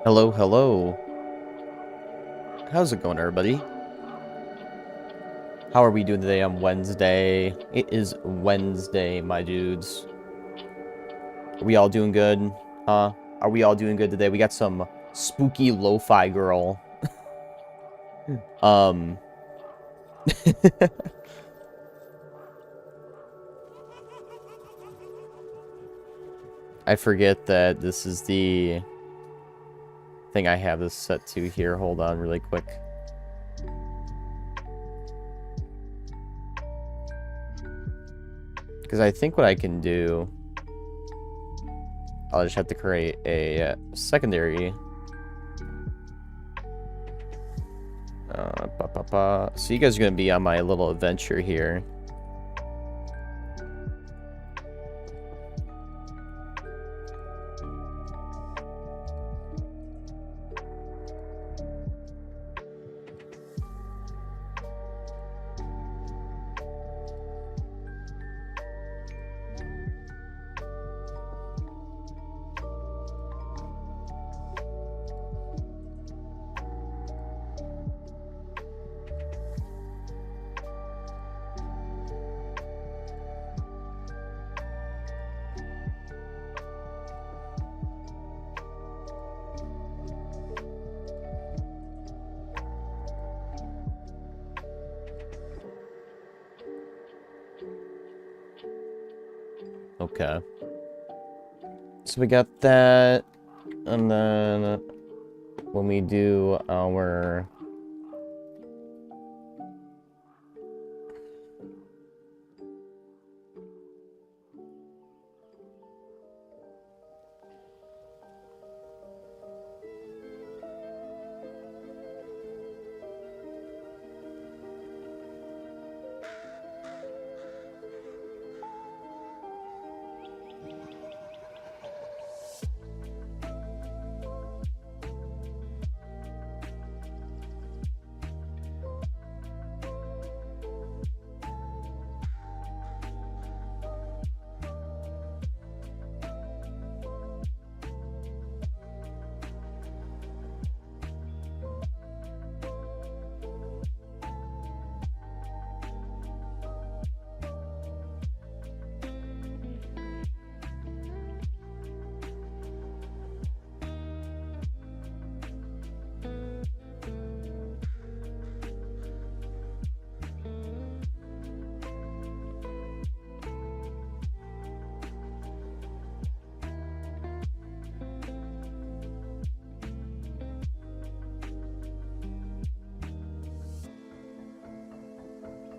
Hello, hello. How's it going, everybody? How are we doing today on Wednesday? It is Wednesday, my dudes. Are we all doing good? Huh? Are we all doing good today? We got some spooky lo-fi girl. Um, I forget that this is the thing I have this set to here. Hold on really quick. Because I think what I can do, I'll just have to create a secondary. So you guys are going to be on my little adventure here. Okay. So we got that, and then when we do our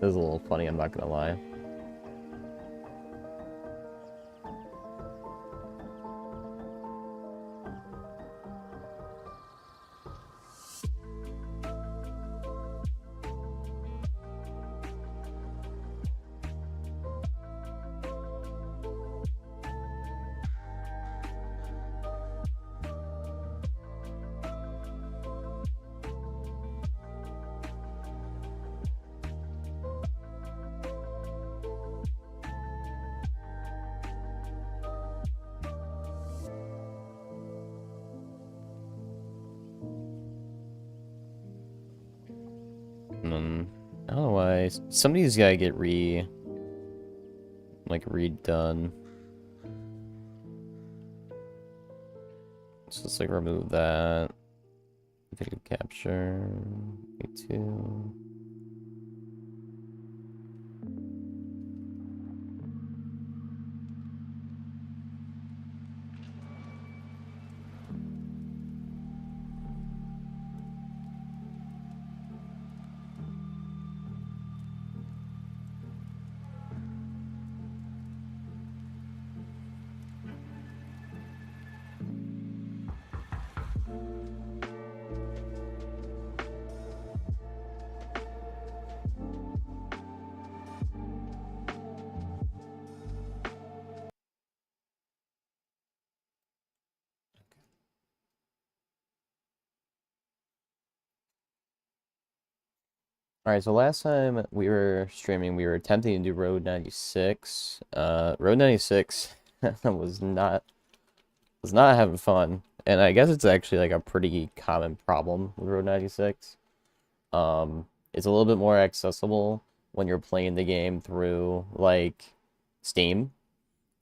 this is a little funny, I'm not gonna lie. I don't know why some of these gotta get redone. So let's like remove that. Video capture. Me2. Alright, so last time we were streaming, we were attempting to do Road 96. Road 96 was not having fun. And I guess it's actually like a pretty common problem with Road 96. It's a little bit more accessible when you're playing the game through like Steam,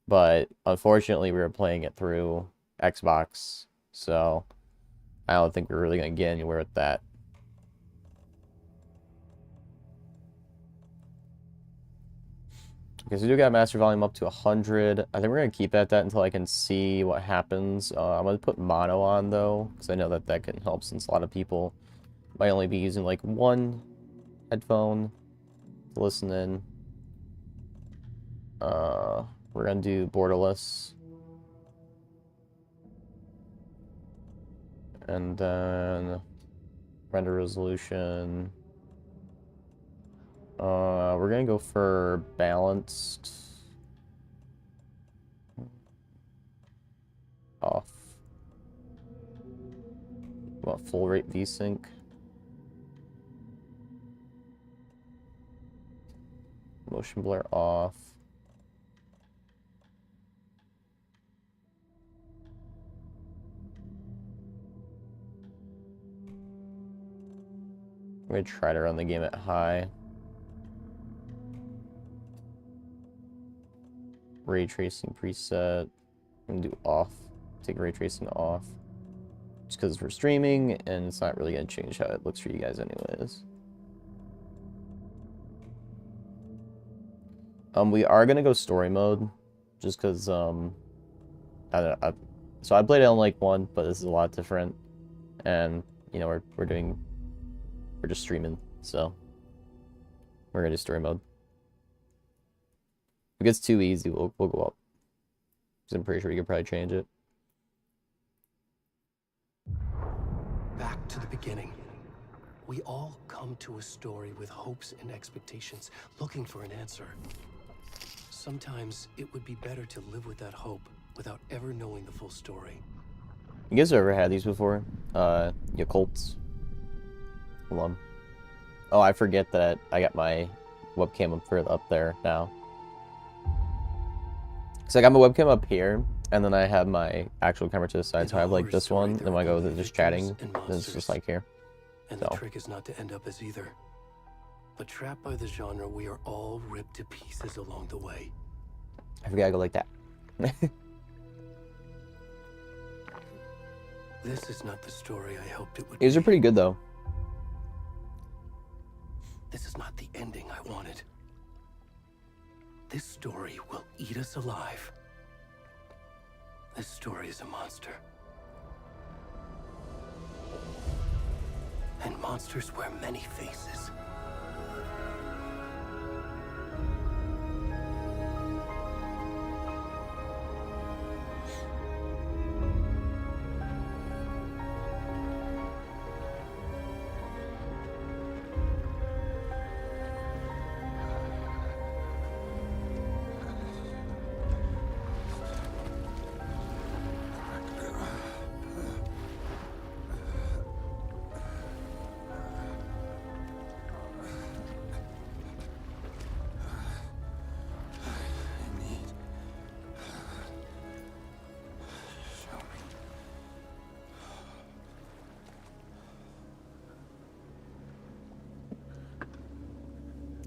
but unfortunately we were playing it through Xbox, so I don't think we're really gonna get anywhere with that. Okay, so we do got master volume up to 100. I think we're gonna keep at that until I can see what happens. I'm gonna put mono on though, because I know that that can help since a lot of people might only be using like one headphone to listen in. We're gonna do borderless. And then render resolution. We're gonna go for balanced. Off. What, full rate VSync? Motion blur off. I'm gonna try to run the game at high. Ray tracing preset. I'm gonna do off. Take ray tracing off. Just because we're streaming and it's not really gonna change how it looks for you guys anyways. We are gonna go story mode, just because I don't know. So I played it on like 1, but this is a lot different, and you know we're just streaming, so we're gonna do story mode. If it gets too easy, we'll go up. Because I'm pretty sure you could probably change it. Back to the beginning. We all come to a story with hopes and expectations, looking for an answer. Sometimes it would be better to live with that hope without ever knowing the full story. You guys ever had these before? Your Colts? Hold on. Oh, I forget that I got my webcam up there now. So I got my webcam up here, and then I have my actual camera to the side, so I have like this one, and then when I go to just chatting, it's just like here. And the trick is not to end up as either. But trapped by the genre, we are all ripped to pieces along the way. I forgot I go like that. This is not the story I hoped it would These be. are pretty good though. This is not the ending I wanted. This story will eat us alive. This story is a monster. And monsters wear many faces.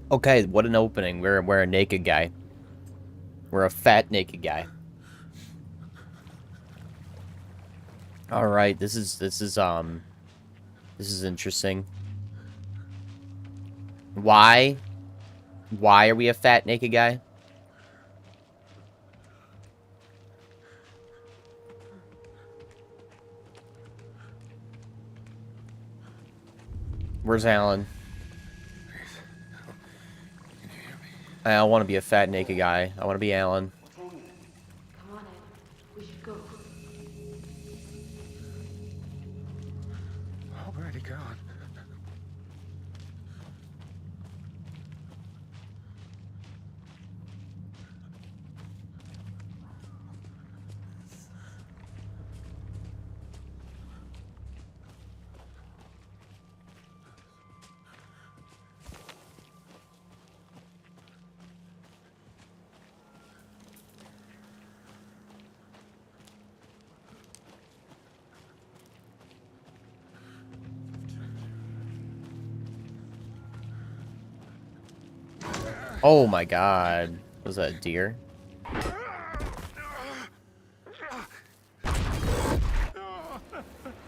Okay, what an opening. We're a naked guy. We're a fat naked guy. All right, this is interesting. Why are we a fat naked guy? Where's Alan? I don't want to be a fat naked guy. I want to be Alan. Come on, Ed. We should go. Oh, where'd he gone? Oh my god. Was that a deer?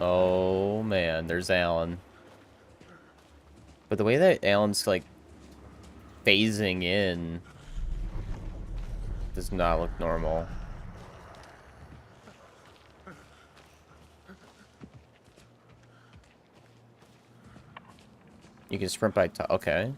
Oh man, there's Alan. But the way that Alan's like phasing in does not look normal. You can sprint by top. Okay.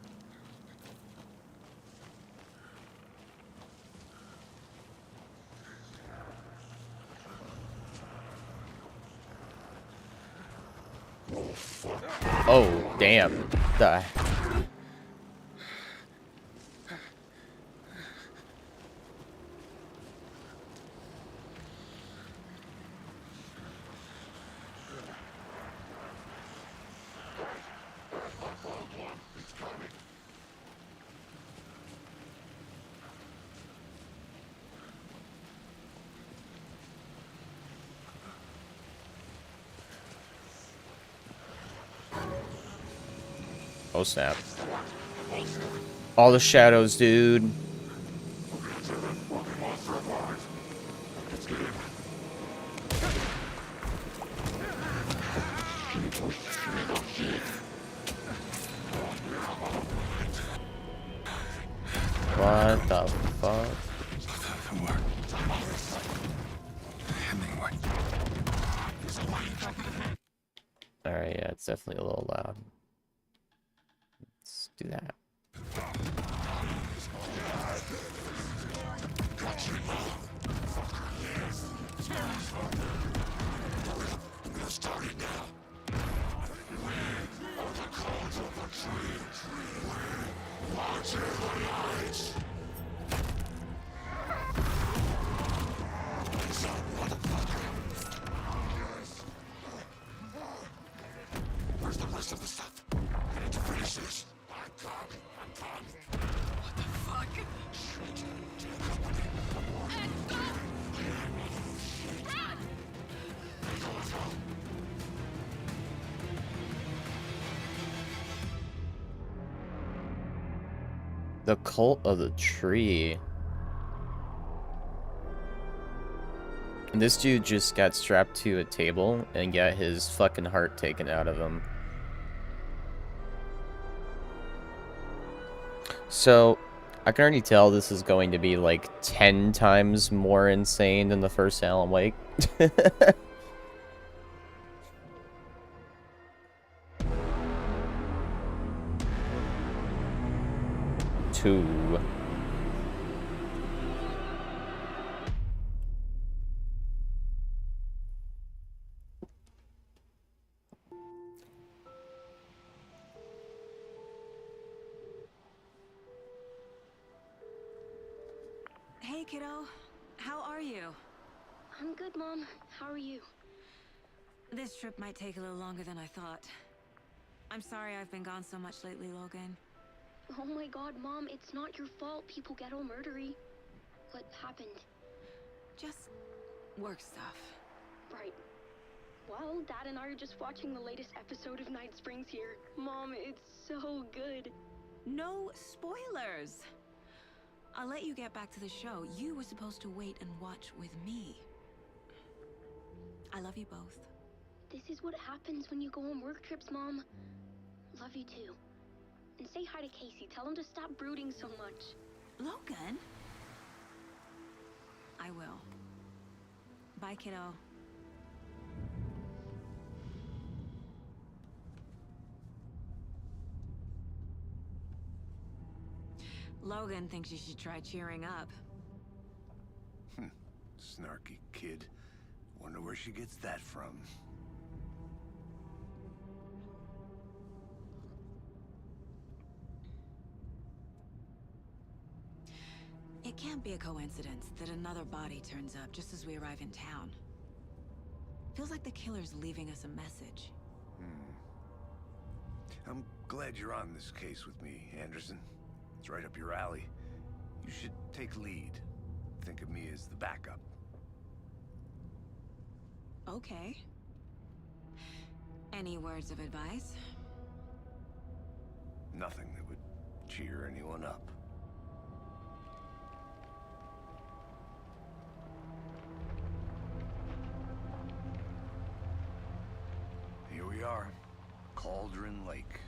Oh, damn. The... Oh, snap. All the shadows, dude. What the fuck? Alright, yeah, it's definitely a little loud. Let's do that. Where's the rest of the stuff? I need to finish this. I'm done. What the fuck? Shit. The Cult of the Tree. And this dude just got strapped to a table and got his fucking heart taken out of him. So, I can already tell this is going to be like 10 times more insane than the first Alan Wake. 2. Hey, kiddo. How are you? I'm good, Mom. How are you? This trip might take a little longer than I thought. I'm sorry I've been gone so much lately, Logan. Oh my god, Mom, it's not your fault people get all murdery. What happened? Just work stuff. Right. Well, Dad and I are just watching the latest episode of Night Springs here. Mom, it's so good. No spoilers! I'll let you get back to the show. You were supposed to wait and watch with me. I love you both. This is what happens when you go on work trips, Mom. Love you too. And say hi to Casey. Tell him to stop brooding so much. Logan? I will. Bye, kiddo. Logan thinks you should try cheering up. Snarky kid. Wonder where she gets that from. It can't be a coincidence that another body turns up just as we arrive in town. Feels like the killer's leaving us a message. I'm glad you're on this case with me, Anderson. It's right up your alley. You should take lead. Think of me as the backup. Okay. Any words of advice? Nothing that would cheer anyone up. we are. Cauldron Lake.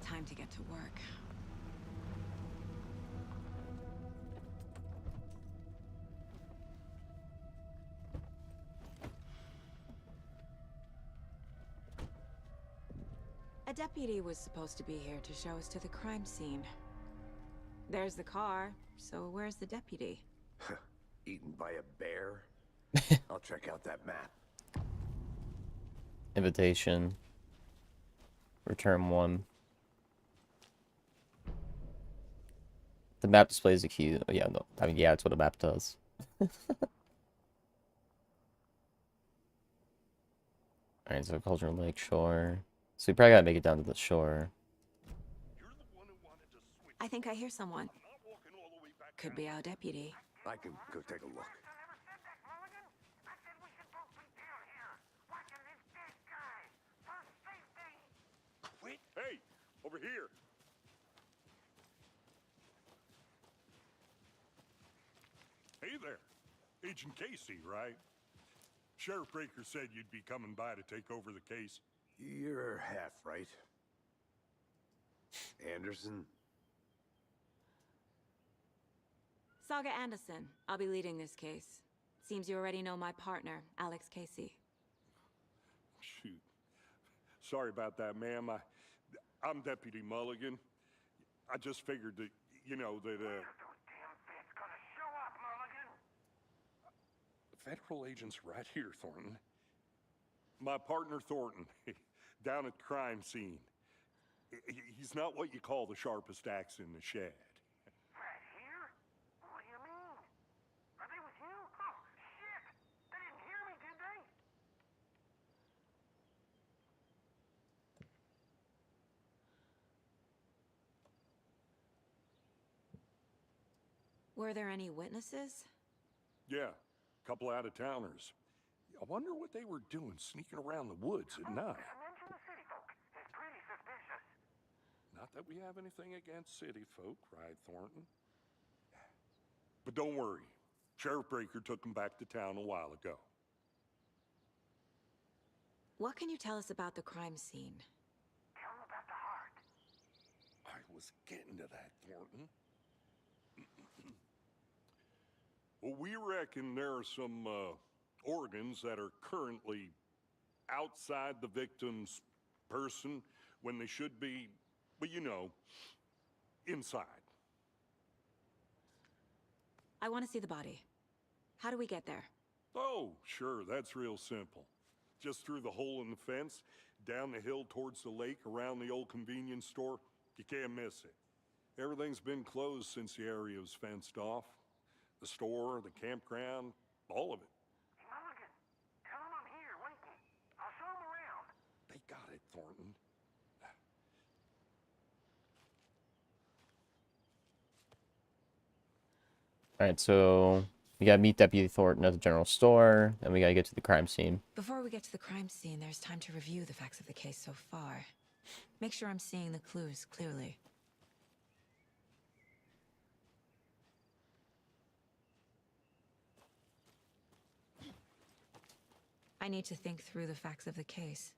Time to get to work. A deputy was supposed to be here to show us to the crime scene. There's the car, so where's the deputy? Eaten by a bear? I'll check out that map. Invitation. Return 1. The map displays the key. Oh, yeah, no. I mean, yeah, that's what a map does. Alright, so Cauldron Lake Shore. So we probably gotta make it down to the shore. I think I hear someone. Could be our deputy. I can go take a look. Wait! Hey! Over here! Hey there! Agent Casey, right? Sheriff Breaker said you'd be coming by to take over the case. You're half right. Anderson? Saga Anderson. I'll be leading this case. Seems you already know my partner, Alex Casey. Shoot. Sorry about that, ma'am. I'm Deputy Mulligan. I just figured that, you know, that, Federal agent's right here, Thornton. My partner, Thornton, down at the crime scene. He's not what you call the sharpest axe in the shed. Right here? What do you mean? Are they with you? Oh, shit! They didn't hear me, did they? Were there any witnesses? Yeah, a couple out-of-towners. I wonder what they were doing sneaking around the woods at night. Mention the city folk. It's pretty suspicious. Not that we have anything against city folk, right, Thornton? But don't worry. Sheriff Breaker took them back to town a while ago. What can you tell us about the crime scene? Tell them about the heart. I was getting to that, Thornton. Well, we reckon there are some organs that are currently outside the victim's person when they should be, well, you know, inside. I want to see the body. How do we get there? Oh, sure, that's real simple. Just through the hole in the fence, down the hill towards the lake, around the old convenience store. You can't miss it. Everything's been closed since the area was fenced off. The store, the campground, all of it. Mulligan, tell them I'm here waiting. I'll show them around. They got it, Thornton. Alright, so we gotta meet Deputy Thornton at the general store, and we gotta get to the crime scene. Before we get to the crime scene, there's time to review the facts of the case so far. Make sure I'm seeing the clues clearly. I need to think through the facts of the case.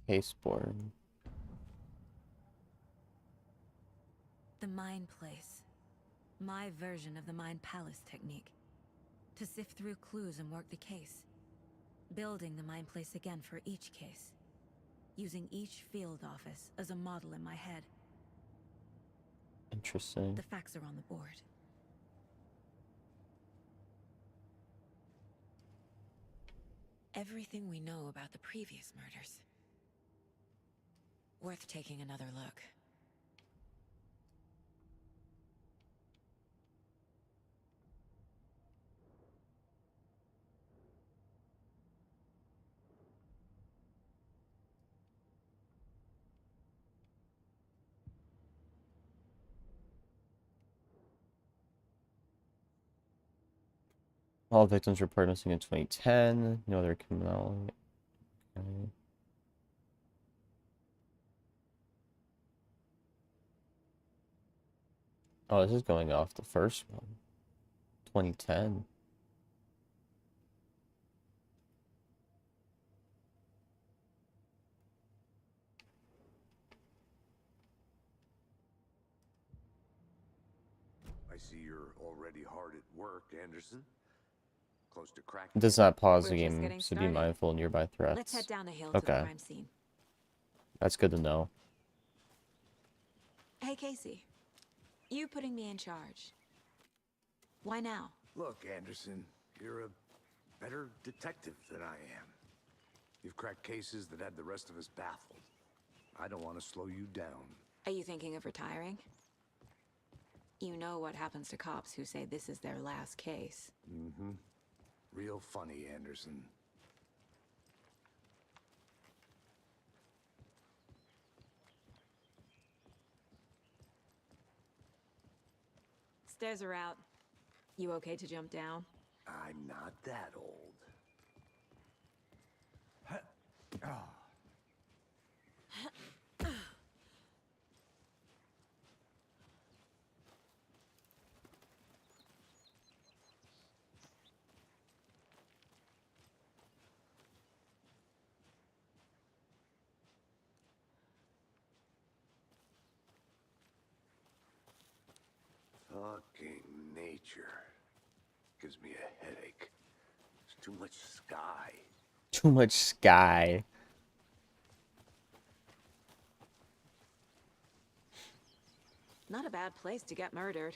Case board. The Mind Place. My version of the Mind Palace technique. To sift through clues and work the case. Building the Mind Place again for each case. Using each field office as a model in my head. Interesting. The facts are on the board. Everything we know about the previous murders. Worth taking another look. All victims reported missing in 2010. No other criminal. Okay. Oh, this is going off the first one. 2010. work, Anderson. Close to crack. It does not pause We're the just game, getting so be started. mindful of nearby threats. Let's head down the hill to the Okay, crime scene. that's good to know. Hey, Casey. You putting me in charge. Why now? Look, Anderson, you're a better detective than I am. You've cracked cases that had the rest of us baffled. I don't want to slow you down. Are you thinking of retiring? You know what happens to cops who say this is their last case. Mm-hmm. Real funny, Anderson. Stairs are out. You okay to jump down? I'm not that old. Fucking nature. Gives me a headache. There's too much sky. Too much sky. Not a bad place to get murdered.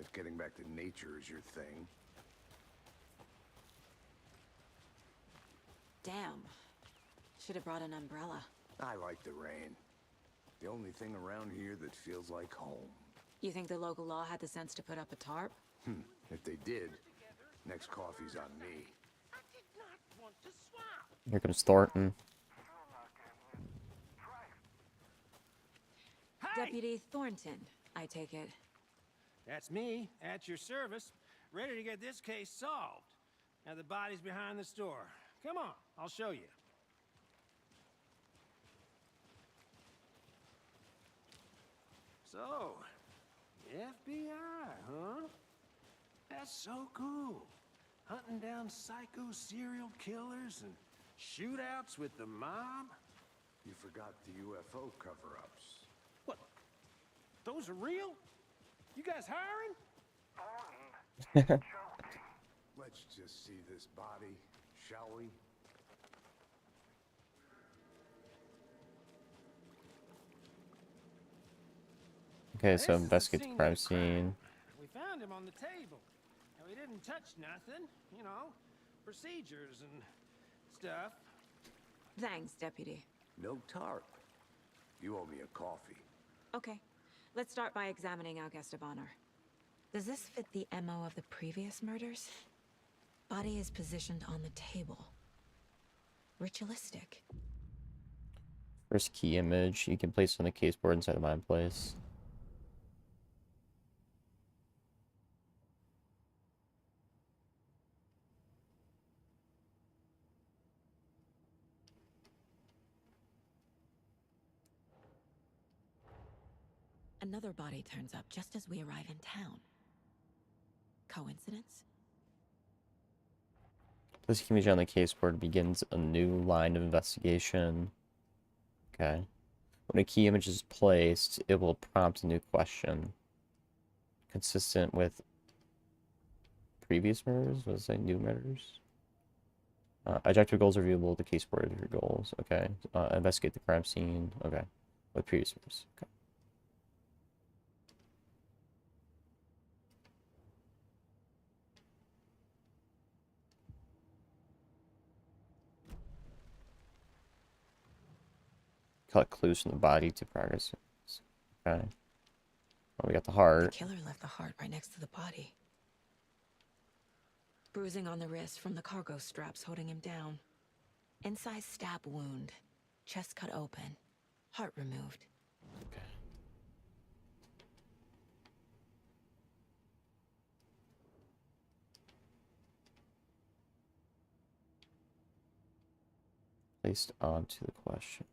If getting back to nature is your thing. Damn. Should have brought an umbrella. I like the rain. The only thing around here that feels like home. You think the local law had the sense to put up a tarp? If they did, next coffee's on me. I did not want to swap. Here comes Thornton. Deputy Thornton, I take it. That's me, at your service, ready to get this case solved. Now the body's behind the store. Come on, I'll show you. So, FBI, huh? That's so cool. Hunting down psycho serial killers and shootouts with the mob? You forgot the UFO cover-ups. What? Those are real? You guys hiring? Let's just see this body, shall we? Okay, This so is the investigate the scene of crime the crime. scene. We found him on the table. And we didn't touch nothing, you know, procedures and stuff. Thanks, Deputy. No tarp. You owe me a coffee. Okay, let's start by examining our guest of honor. Does this fit the MO of the previous murders? Body is positioned on the table. Ritualistic. First key image you can place on the caseboard inside the mine place. Another body turns up just as we arrive in town. Coincidence? This key image on the caseboard begins a new line of investigation. Okay. When a key image is placed, it will prompt a new question. Consistent with previous murders? Was it say new murders? Objective goals are viewable with the caseboard of your goals. Okay. Investigate the crime scene. Okay. With previous murders. Okay. Collect clues from the body to progress. Okay. Well, we got the The heart. killer left the heart right next to the body. Bruising on the wrist from the cargo straps holding him down. Incised stab wound. Chest cut open. Heart removed. Okay. Placed onto the question.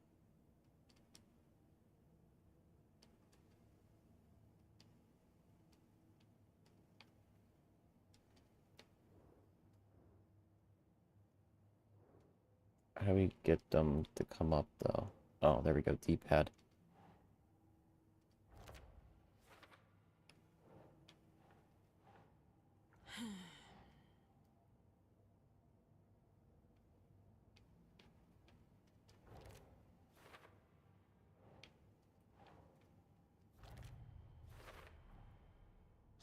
How do we get them to come up, though? Oh, there we go, D-pad.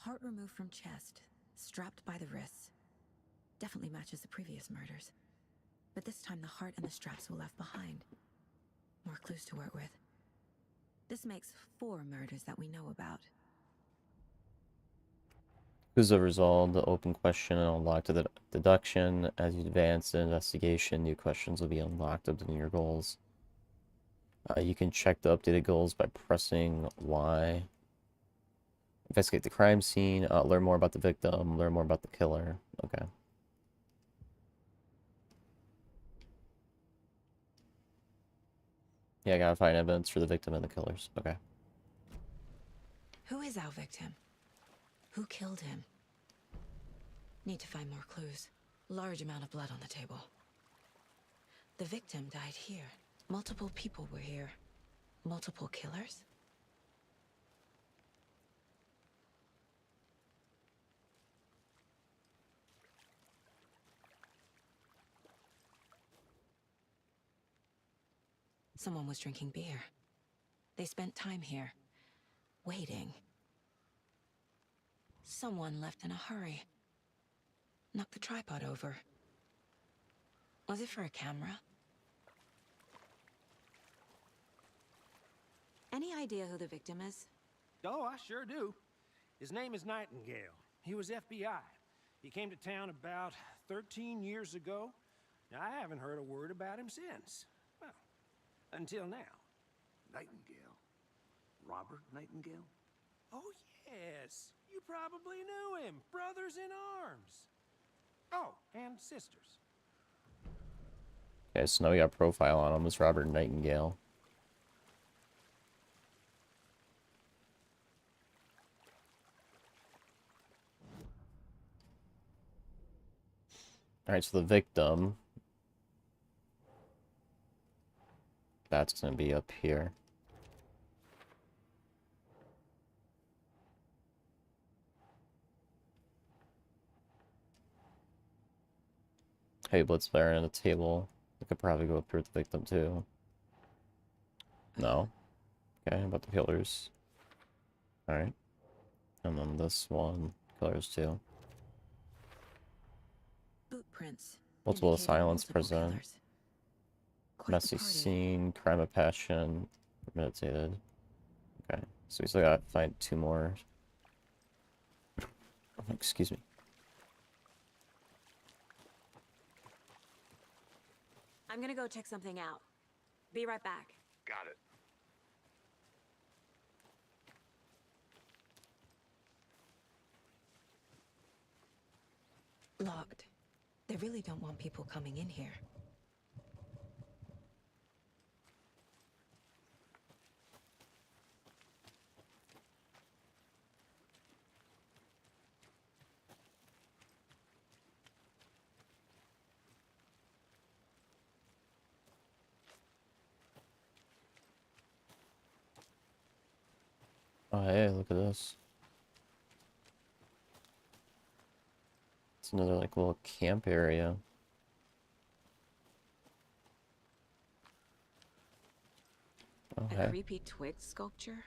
Heart removed from chest, strapped by the wrists. Definitely matches the previous murders. But this time the heart and the straps were left behind. More clues to work with. This makes 4 murders that we know about. Clues have resolved the open question and unlocked the deduction. As you advance the investigation, new questions will be unlocked up to your goals. You can check the updated goals by pressing Y. Investigate the crime scene, learn more about the victim, learn more about the killer. Okay. Yeah, I gotta find evidence for the victim and the killers. Okay. Who is our victim? Who killed him? Need to find more clues. Large amount of blood on the table. The victim died here. Multiple people were here. Multiple killers? Someone was drinking beer. They spent time here, waiting. Someone left in a hurry. Knocked the tripod over. Was it for a camera? Any idea who the victim is? Oh, I sure do. His name is Nightingale. He was FBI. He came to town about 13 years ago. Now, I haven't heard a word about him since. Well, until now. Nightingale? Robert Nightingale? Oh, yes. You probably knew him. Brothers in arms. Oh, and sisters. Okay, so now we got a profile on him as Robert Nightingale. Alright, so the victim. That's gonna be up here. Hey, Blitzfire on the table. I could probably go up here with the victim too. No. Okay, how about the killers? Alright. And then this one. Killers too. Footprints. Multiple indicating silence multiple present. killers. Quite the Messy party. scene, crime of passion, premeditated. Okay, so we still gotta find 2 more. Excuse me. I'm gonna go check something out. Be right back. Got it. Locked. They really don't want people coming in here. Oh, hey, look at this. It's another, like, little camp area. Oh, A hey. creepy twig sculpture?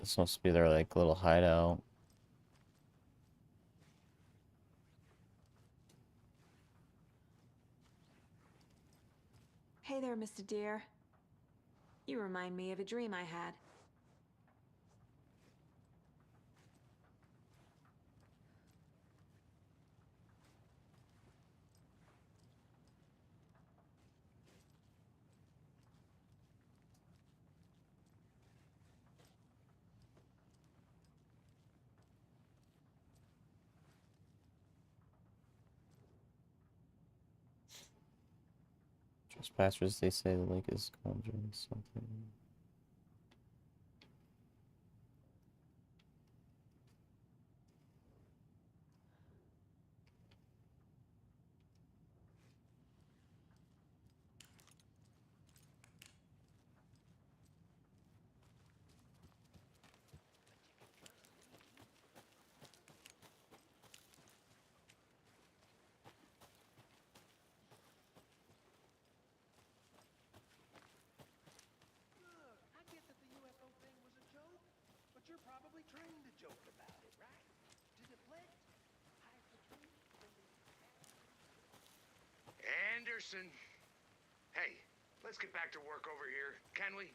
This must be their, like, little hideout. Hey there, Mr. Deer. You remind me of a dream I had. Trespassers, they say the lake is conjuring something. probably trained to joke about it, right? To deflect, hide the truth from the... Anderson. Hey, let's get back to work over here, can we?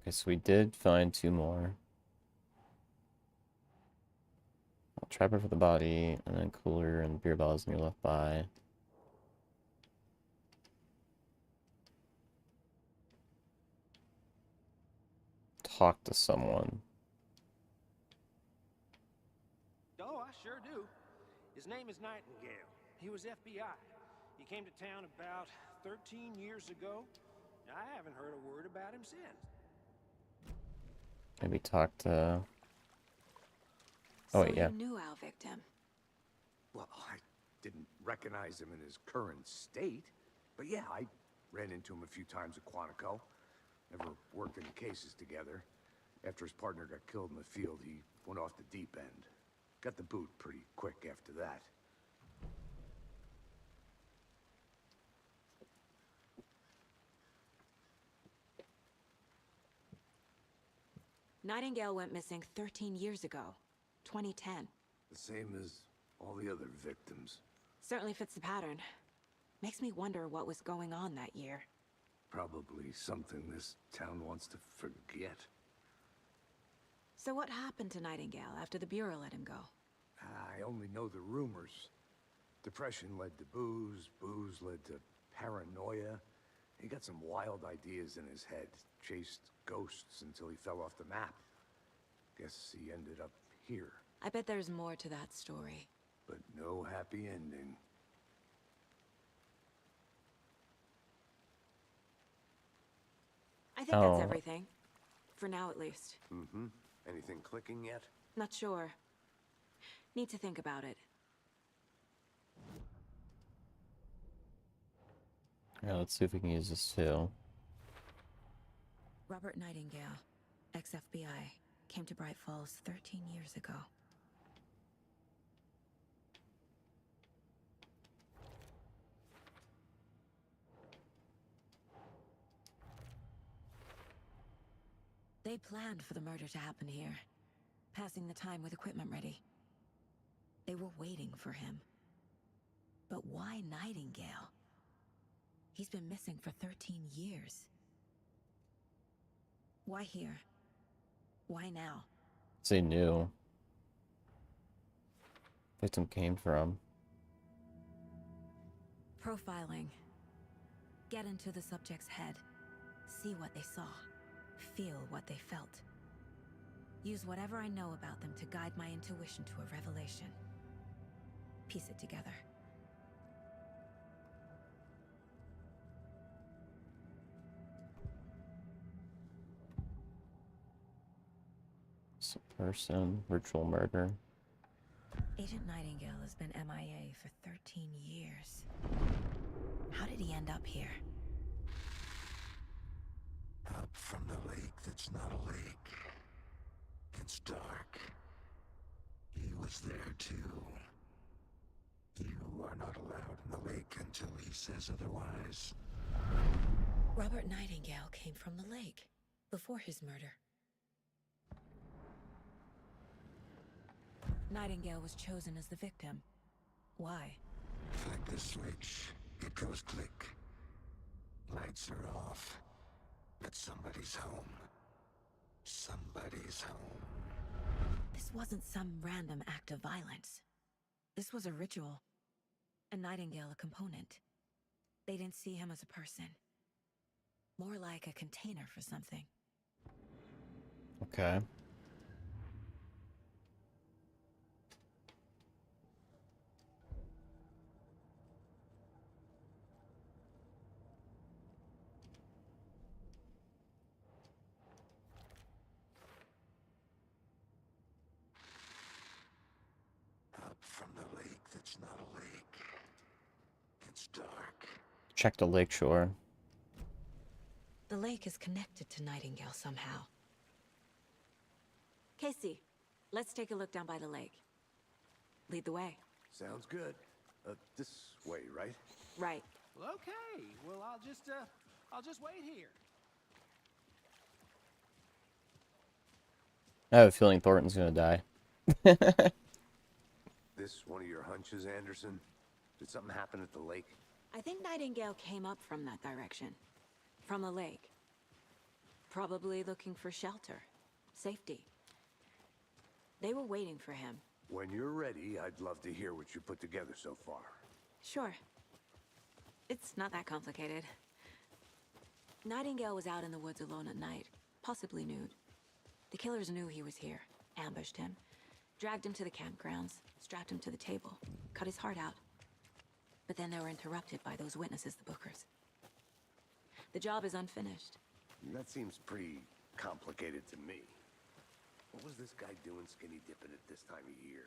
Okay, so we did find 2 more. Trapper for the body, and then cooler and beer bottles near left by. Talk to someone. Oh, I sure do. His name is Nightingale. He was FBI. He came to town about 13 years ago. I haven't heard a word about him since. Maybe talk to... So Oh, wait, yeah. you knew our victim. Well, I didn't recognize him in his current state. But yeah, I ran into him a few times at Quantico. Never worked any cases together. After his partner got killed in the field, he went off the deep end. Got the boot pretty quick after that. Nightingale went missing 13 years ago. 2010. The same as all the other victims. Certainly fits the pattern. Makes me wonder what was going on that year. Probably something this town wants to forget. So what happened to Nightingale after the Bureau let him go? I only know the rumors. Depression led to booze, booze led to paranoia. He got some wild ideas in his head, chased ghosts until he fell off the map. Guess he ended up here, I bet there's more to that story. but no happy ending. I think Oh. that's everything. For now, at least. Mm-hmm. Anything clicking yet? Not sure. Need to think about it. Yeah, let's see if we can use this too. Robert Nightingale, ex-FBI, came to Bright Falls 13 years ago. They planned for the murder to happen here, passing the time with equipment ready. They were waiting for him. But why Nightingale? He's been missing for 13 years. Why here? Why now? They knew. Victim came from. Profiling. Get into the subject's head. See what they saw. Feel what they felt. Use whatever I know about them to guide my intuition to a revelation. Piece it together. It's a person, ritual murder. Agent Nightingale has been MIA for 13 years. How did he end up here? Up from the lake that's not a lake. It's dark. He was there too. You are not allowed in the lake until he says otherwise. Robert Nightingale came from the lake, before his murder. Nightingale was chosen as the victim. Why? Flick the switch, it goes click. Lights are off. But somebody's home. Somebody's home. This wasn't some random act of violence. This was a ritual. And Nightingale a component. They didn't see him as a person. More like a container for something. Okay. Up Check the lakeshore. The lake is connected to Nightingale somehow. Casey, let's take a look down by the lake. Lead the way. Sounds good. This way, right? Right. Well, okay. Well, I'll just wait here. I have a feeling Thornton's gonna die. This one of your hunches, Anderson? Did something happen at the lake? I think Nightingale came up from that direction. From the lake. Probably looking for shelter. Safety. They were waiting for him. When you're ready, I'd love to hear what you put together so far. Sure. It's not that complicated. Nightingale was out in the woods alone at night, possibly nude. The killers knew he was here, ambushed him, dragged him to the campgrounds, strapped him to the table, cut his heart out. But then they were interrupted by those witnesses, the Bookers. The job is unfinished. That seems pretty complicated to me. What was this guy doing skinny dipping at this time of year?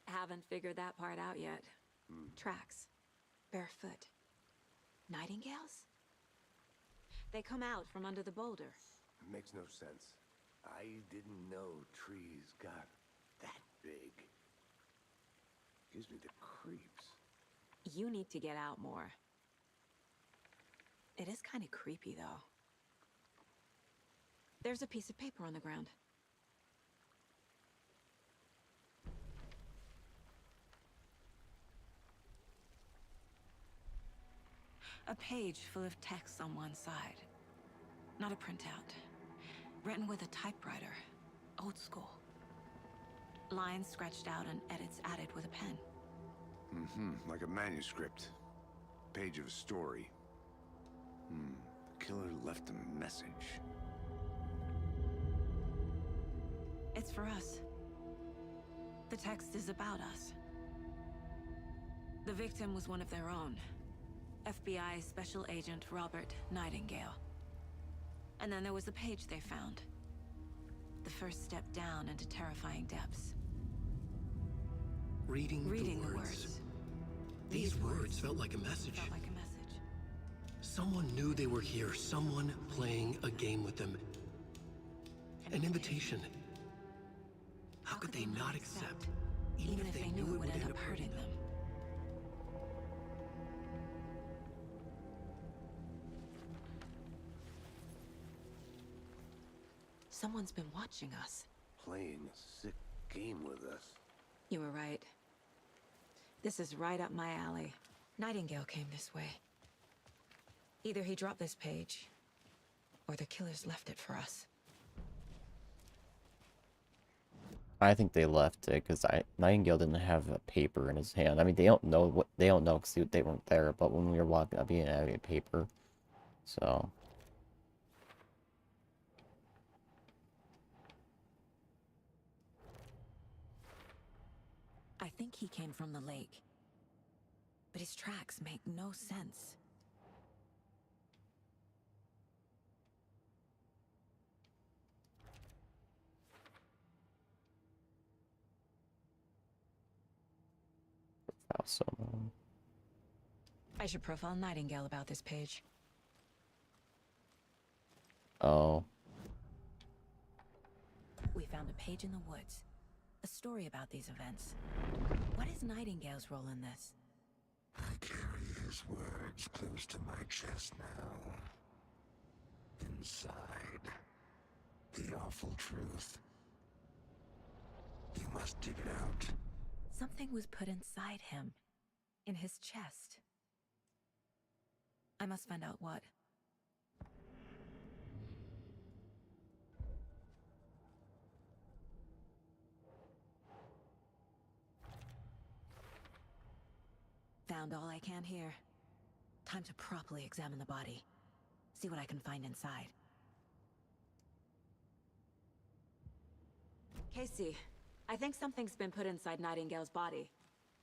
Haven't figured that part out yet. Tracks. Barefoot. Nightingales? They come out from under the boulder. It makes no sense. I didn't know trees got that big. Gives me the creeps. You need to get out more. It is kind of creepy, though. There's a piece of paper on the ground. A page full of text on one side. Not a printout. Written with a typewriter. Old school. Lines scratched out and edits added with a pen. Like a manuscript. Page of a story. The killer left a message. It's for us. The text is about us. The victim was one of their own. FBI Special Agent Robert Nightingale. And then there was the page they found. The first step down into terrifying depths. Reading the words. These words felt like a message. Felt like a message. Someone knew they were here. Someone playing a game with them. An invitation. How could they not accept? Even if they knew it would end up hurting them. Someone's been watching us. Playing a sick game with us. You were right. This is right up my alley. Nightingale came this way. Either he dropped this page, or the killers left it for us. I think they left it because Nightingale didn't have a paper in his hand. I mean, they don't know because they weren't there. But when we were walking up, he didn't have a paper. So. I think he came from the lake. But his tracks make no sense. Someone. I should profile Nightingale about this page. Oh. We found a page in the woods. A story about these events. What is Nightingale's role in this? I carry his words close to my chest now. Inside, the awful truth. You must dig it out. Something was put inside him. In his chest. I must find out what. Found all I can here. Time to properly examine the body. See what I can find inside. Casey, I think something's been put inside Nightingale's body.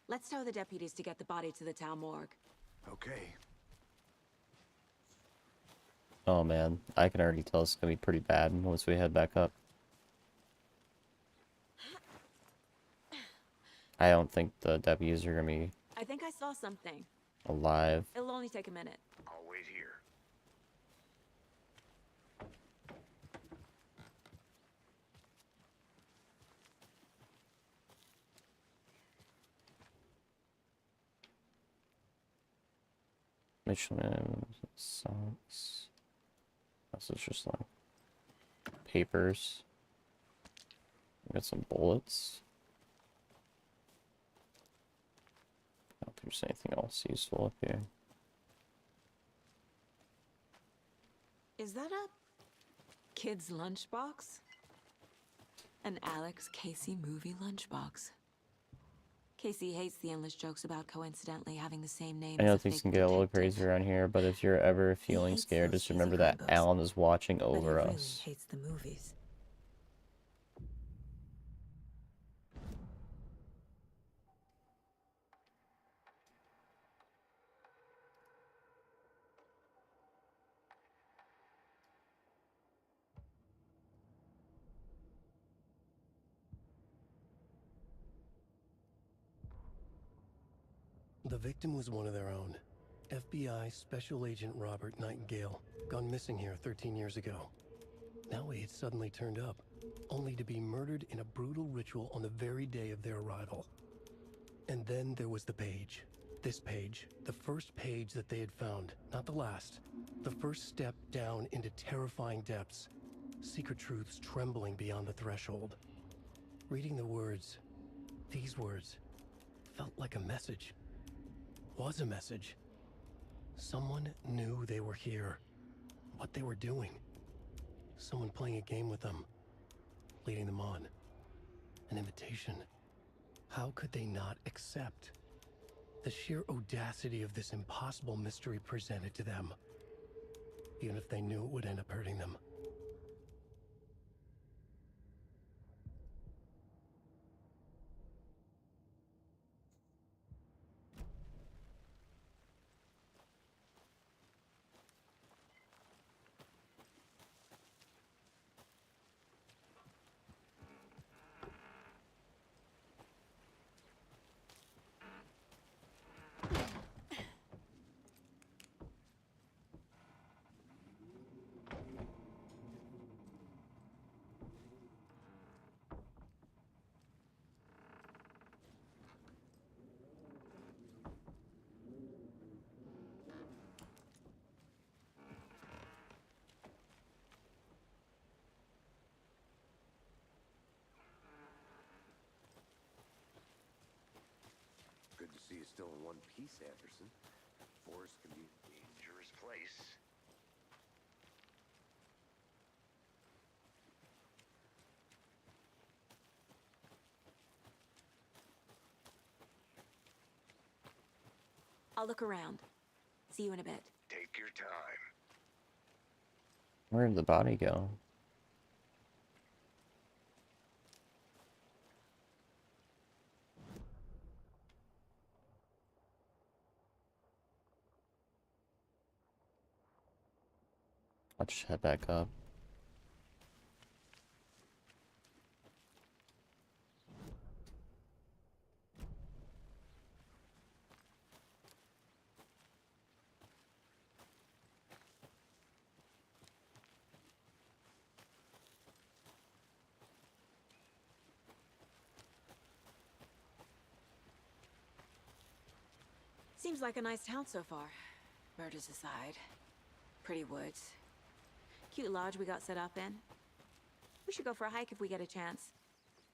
Let's tell the deputies to get the body to the town morgue. Okay. Oh man, I can already tell it's gonna be pretty bad once we head back up. I don't think the deputies are gonna be. I think I saw something. alive. It'll only take a minute. I'll wait here. Michelin socks. This is just like papers. We got some bullets. I don't think there's anything else useful up here. Is that a kid's lunchbox? An Alex Casey movie lunchbox. Casey hates the endless jokes about coincidentally having the same name I as know a things fake can get a little detective. crazy around here, but if you're ever feeling hates scared, those just remember cheesy that combos. Alan is watching But he over really us. hates the movies. The victim was one of their own. FBI Special Agent Robert Nightingale, gone missing here 13 years ago. Now he had suddenly turned up, only to be murdered in a brutal ritual on the very day of their arrival. And then there was the page. This page, the first page that they had found, not the last. The first step down into terrifying depths. Secret truths trembling beyond the threshold. Reading the words, these words, felt like a message. Was a message. Someone knew they were here. What they were doing. Someone playing a game with them. Leading them on. An invitation. How could they not accept? The sheer audacity of this impossible mystery presented to them. Even if they knew it would end up hurting them. Good to see you still in one piece, Anderson. Forest can be a dangerous place. I'll look around. See you in a bit. Take your time. Where did the body go? I'll just head back up. Seems like a nice town so far. Murders aside. Pretty woods. Cute lodge we got set up in. We should go for a hike if we get a chance.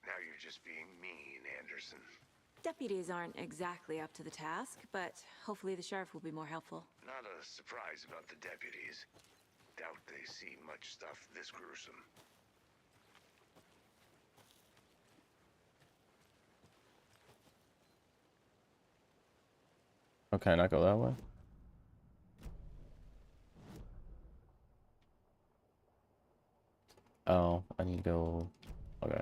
Now you're just being mean, Anderson. Deputies aren't exactly up to the task, but hopefully the sheriff will be more helpful. Not a surprise about the deputies. Doubt they see much stuff this gruesome. Okay, not go that way. Oh, I need to go. Okay.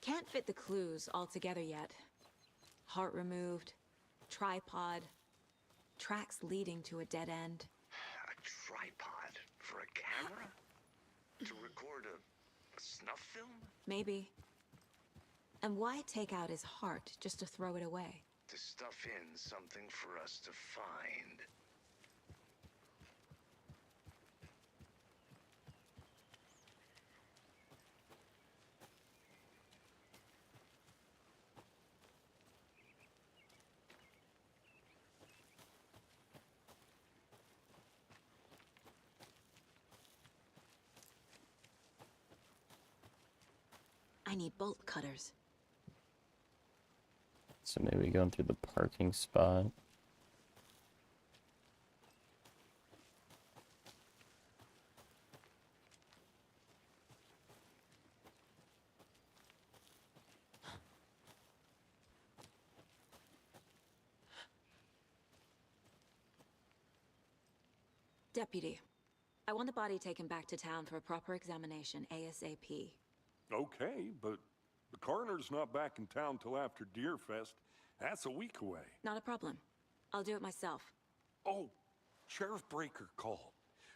Can't fit the clues all together yet. Heart removed, tripod, tracks leading to a dead end. A tripod for a camera? To record a snuff film? Maybe. And why take out his heart just to throw it away? To stuff in something for us to find. I need bolt cutters. So maybe going through the parking spot. Deputy, I want the body taken back to town for a proper examination ASAP. Okay, but the coroner's not back in town till after Deerfest. That's a week away. Not a problem. I'll do it myself. Oh, Sheriff Breaker called.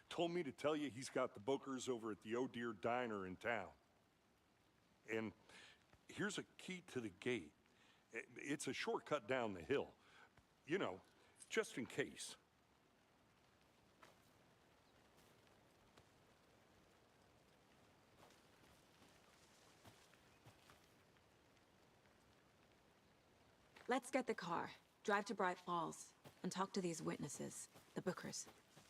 Told me to tell you he's got the bookers over at the Oh Deer Diner in town. And here's a key to the gate. It's a shortcut down the hill. You know, just in case. Let's get the car, drive to Bright Falls, and talk to these witnesses, the Bookers.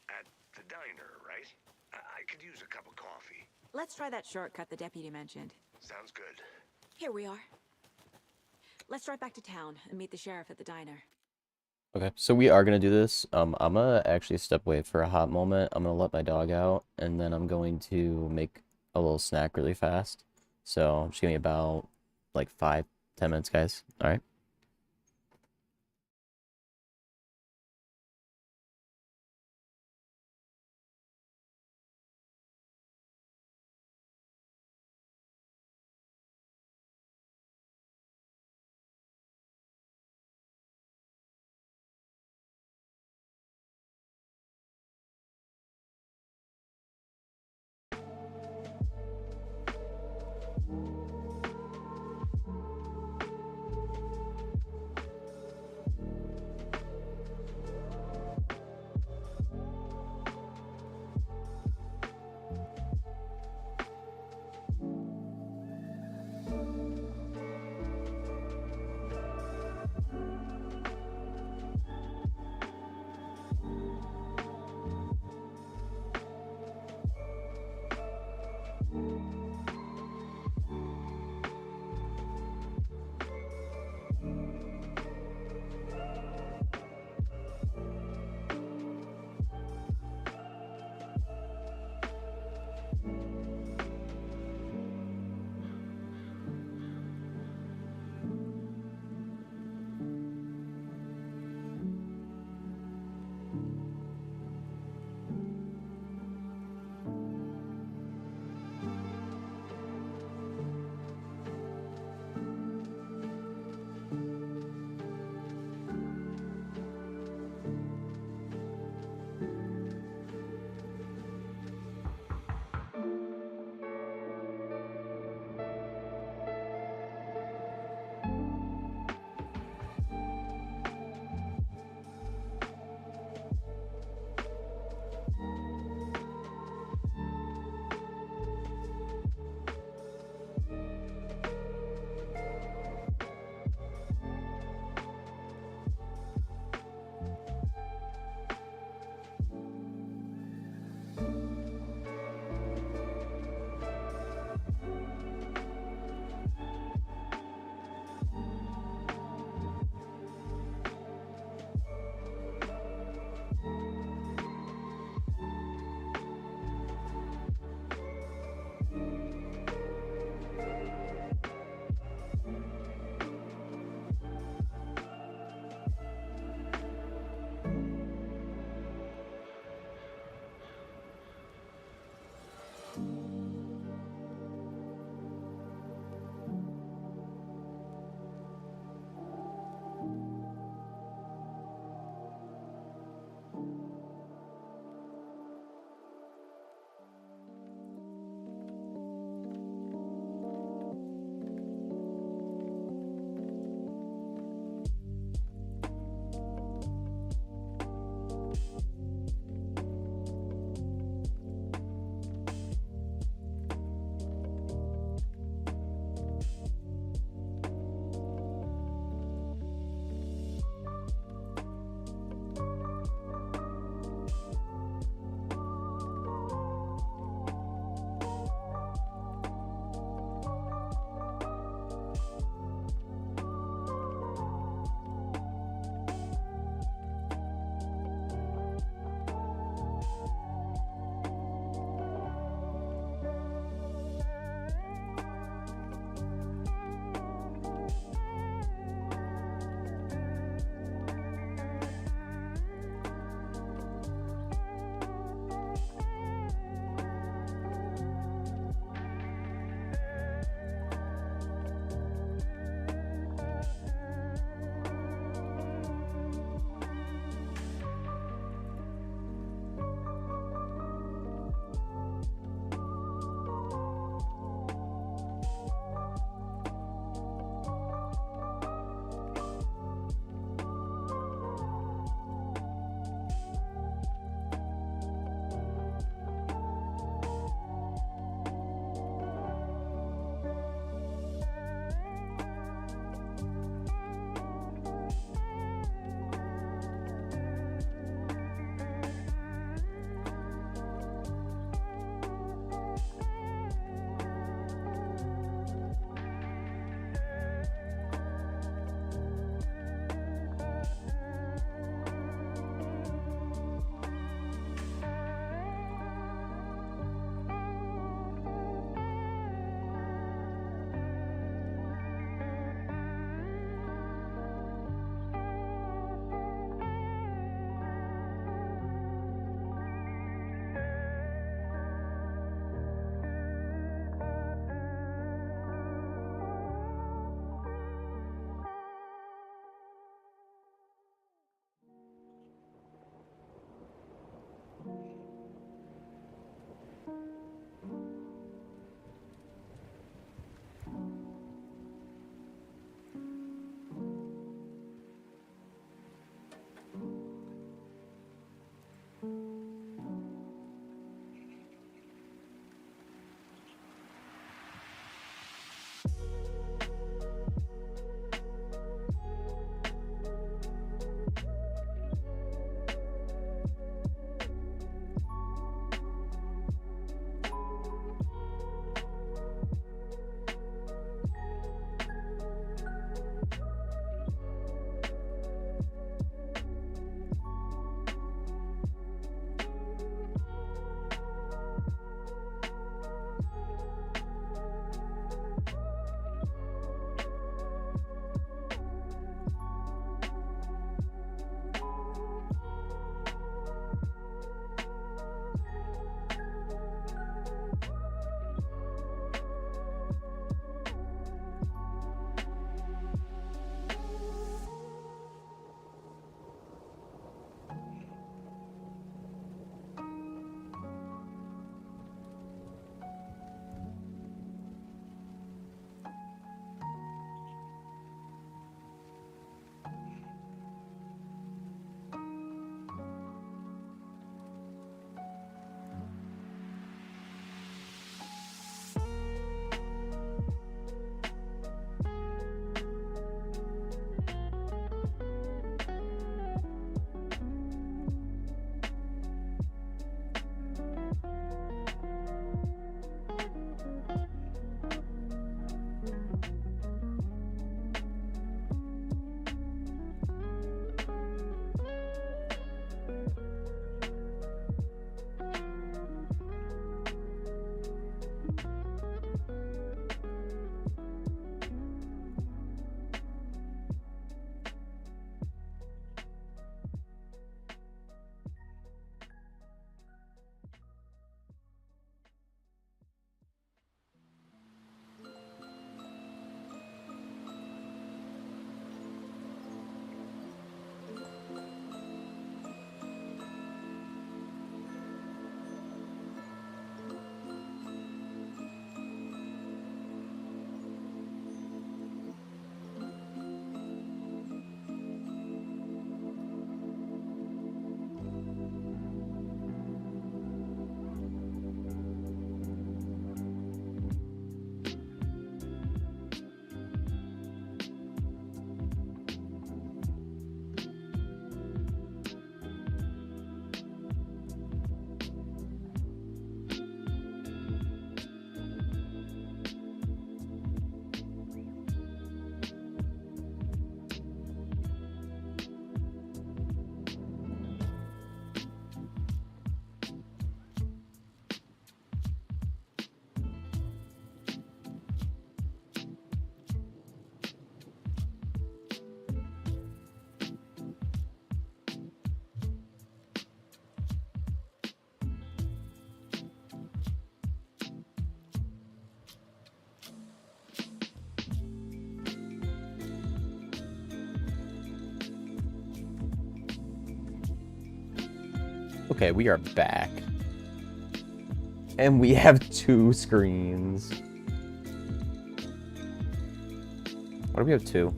At the diner, right? I could use a cup of coffee. Let's try that shortcut the deputy mentioned. Sounds good. Here we are. Let's drive back to town and meet the sheriff at the diner. Okay, so we are gonna do this. I'm gonna actually step away for a hot moment. I'm gonna let my dog out, and then I'm going to make a little snack really fast. So just give me about like 5-10 minutes, guys. All right. Okay, we are back. And we have 2 screens. What do we have 2?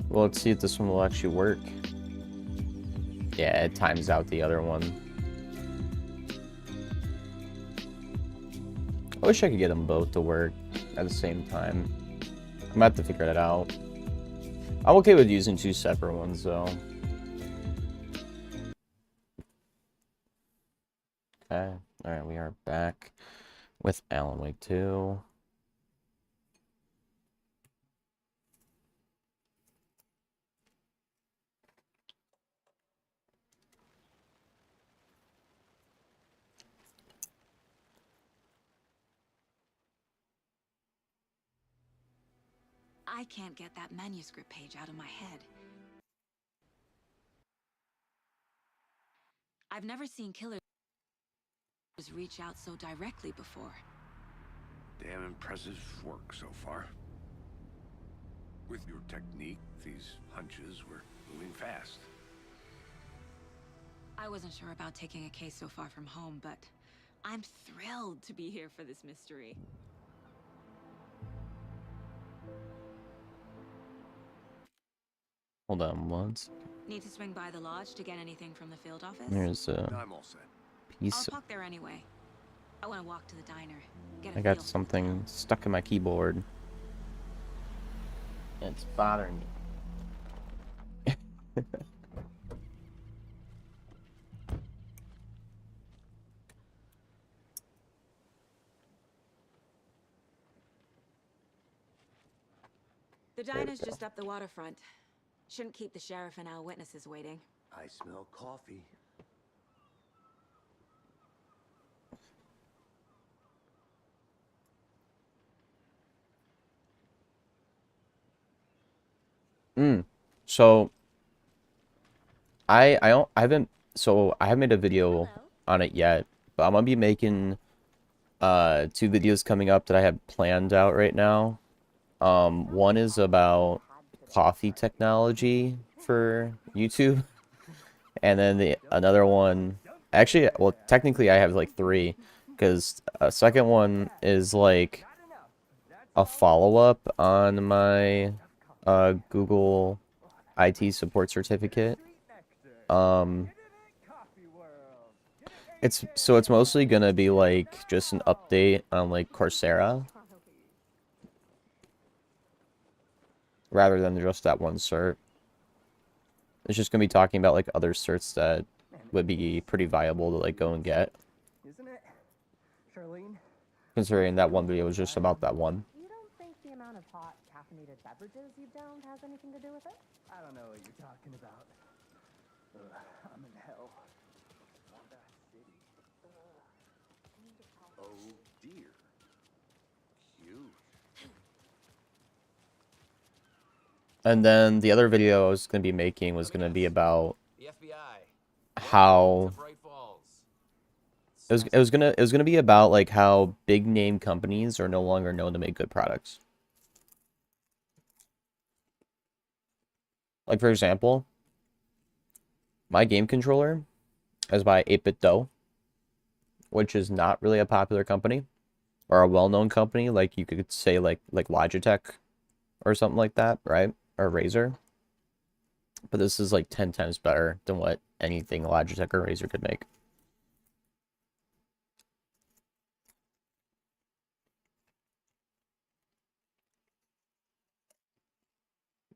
Well, let's see if this one will actually work. Yeah, it times out the other one. I wish I could get them both to work at the same time. I'm gonna have to figure that out. I'm okay with using 2 separate ones, though. Okay, alright, we are back with Alan Wake 2. I can't get that manuscript page out of my head. I've never seen killers reach out so directly before. Damn impressive work so far. With your technique, these hunches were moving fast. I wasn't sure about taking a case so far from home, but I'm thrilled to be here for this mystery. Hold on once. Need to swing by the lodge to get anything from the field office? There's a I'm all set. piece. I'll park there anyway. I want to walk to the diner. Get a I got feel for the something town. stuck in my keyboard. It's bothering me. The There we diner's go. just up the waterfront. Shouldn't keep the sheriff and our witnesses waiting. I smell coffee. So I haven't made a video on it yet, but I'm gonna be making 2 videos coming up that I have planned out right now. One is about coffee technology for YouTube, and then another one, actually, well, technically I have like 3, because a second one is like a follow-up on my Google IT support certificate. It's mostly gonna be like just an update on like Coursera, rather than just that one cert. It's just gonna be talking about like other certs that would be pretty viable to like go and get. Isn't it, Charlene? Considering that one video was just about that one. You don't think the amount of hot caffeinated beverages you've downed has anything to do with it? I don't know what you're talking about. I'm in hell. Oh dear. Cute. And then the other video I was gonna be making was gonna be about The FBI. how Bright Falls. it was gonna be about like how big name companies are no longer known to make good products. Like, for example, my game controller is by 8BitDo, which is not really a popular company or a well-known company, like you could say like Logitech or something like that, right? Or Razer. But this is like 10 times better than what anything Logitech or Razer could make.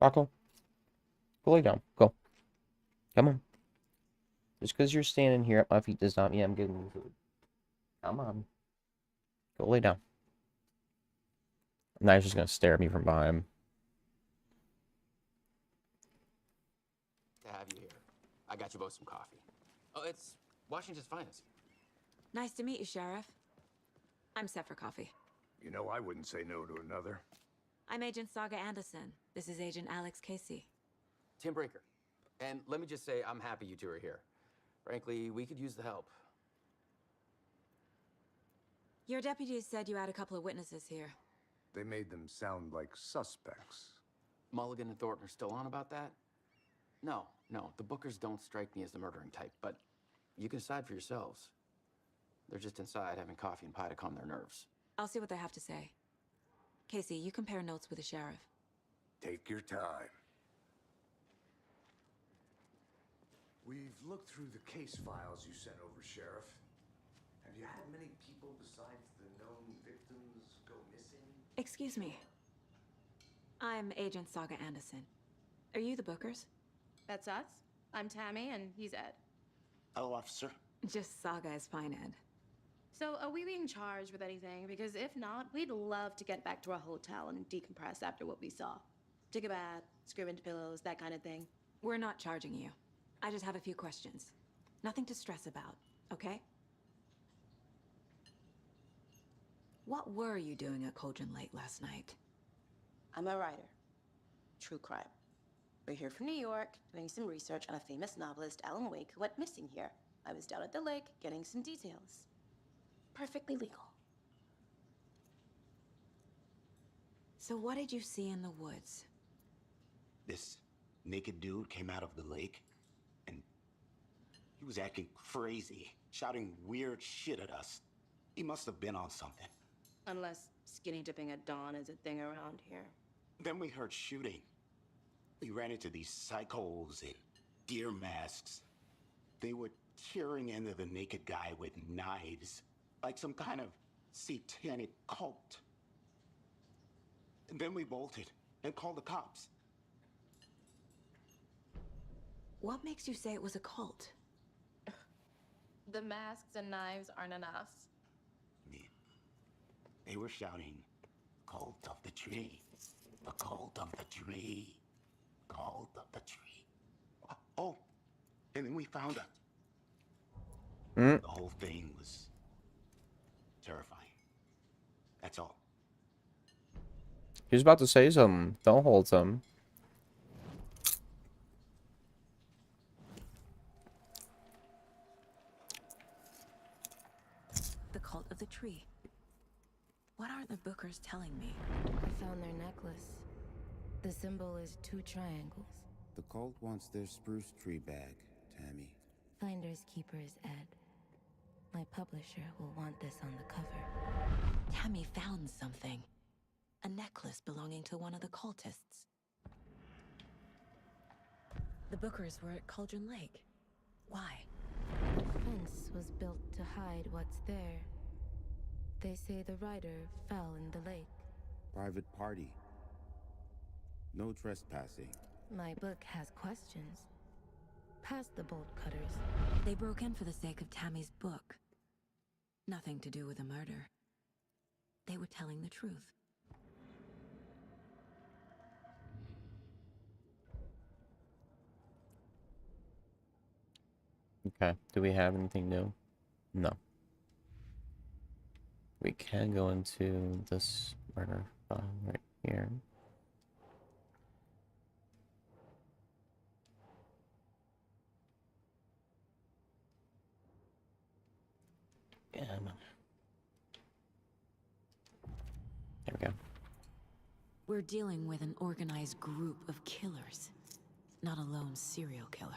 Rocco, go lay down. Go. Come on. Just because you're standing here at my feet does not mean I'm giving you food. Come on. Go lay down. Now he's just going to stare at me from behind. To have you here. I got you both some coffee. Oh, it's Washington's finest. Nice to meet you, Sheriff. I'm set for coffee. You know, I wouldn't say no to another. I'm Agent Saga Anderson. This is Agent Alex Casey. Tim Breaker. And let me just say, I'm happy you two are here. Frankly, we could use the help. Your deputies said you had a couple of witnesses here. They made them sound like suspects. Mulligan and Thornton are still on about that? No, the Bookers don't strike me as the murdering type, but you can decide for yourselves. They're just inside having coffee and pie to calm their nerves. I'll see what they have to say. Casey, you compare notes with the sheriff. Take your time. We've looked through the case files you sent over, Sheriff. Have you had many people besides the known victims go missing? Excuse me. I'm Agent Saga Anderson. Are you the Bookers? That's us. I'm Tammy, and he's Ed. Hello, officer. Just Saga is fine, Ed. So, are we being charged with anything? Because if not, we'd love to get back to our hotel and decompress after what we saw. Take a bath, scream into pillows, that kind of thing. We're not charging you. I just have a few questions. Nothing to stress about, okay? What were you doing at Cauldron Lake last night? I'm a writer. True crime. We're here from New York, doing some research on a famous novelist, Alan Wake, who went missing here. I was down at the lake, getting some details. Perfectly legal. So what did you see in the woods? This naked dude came out of the lake, and he was acting crazy, shouting weird shit at us. He must have been on something. Unless skinny dipping at dawn is a thing around here. Then we heard shooting. We ran into these psychos in deer masks. They were tearing into the naked guy with knives, like some kind of satanic cult. And then we bolted and called the cops. What makes you say it was a cult? The masks and knives aren't enough. They were shouting, "Cult of the tree, the cult of the tree, cult of the tree." Oh, and then we found her. The whole thing was terrifying. That's all. He was about to say something. Don't hold him. The cult of the tree. What are the Bookers telling me? I found their necklace. The symbol is 2 triangles. The cult wants their spruce tree bag, Tammy. Finders keepers, Ed. My publisher will want this on the cover. Tammy found something. A necklace belonging to one of the cultists. The Bookers were at Cauldron Lake. Why? The fence was built to hide what's there. They say the rider fell in the lake. Private party. No trespassing. My book has questions. Past the bolt cutters. They broke in for the sake of Tammy's book. Nothing to do with a murder. They were telling the truth. Okay. Do we have anything new? No. We can go into this murder file right here. Yeah. There we go. We're dealing with an organized group of killers, not a lone serial killer.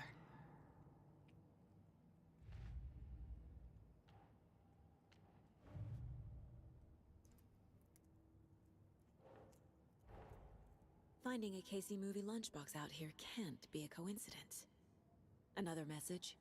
Finding a Casey movie lunchbox out here can't be a coincidence. Another message?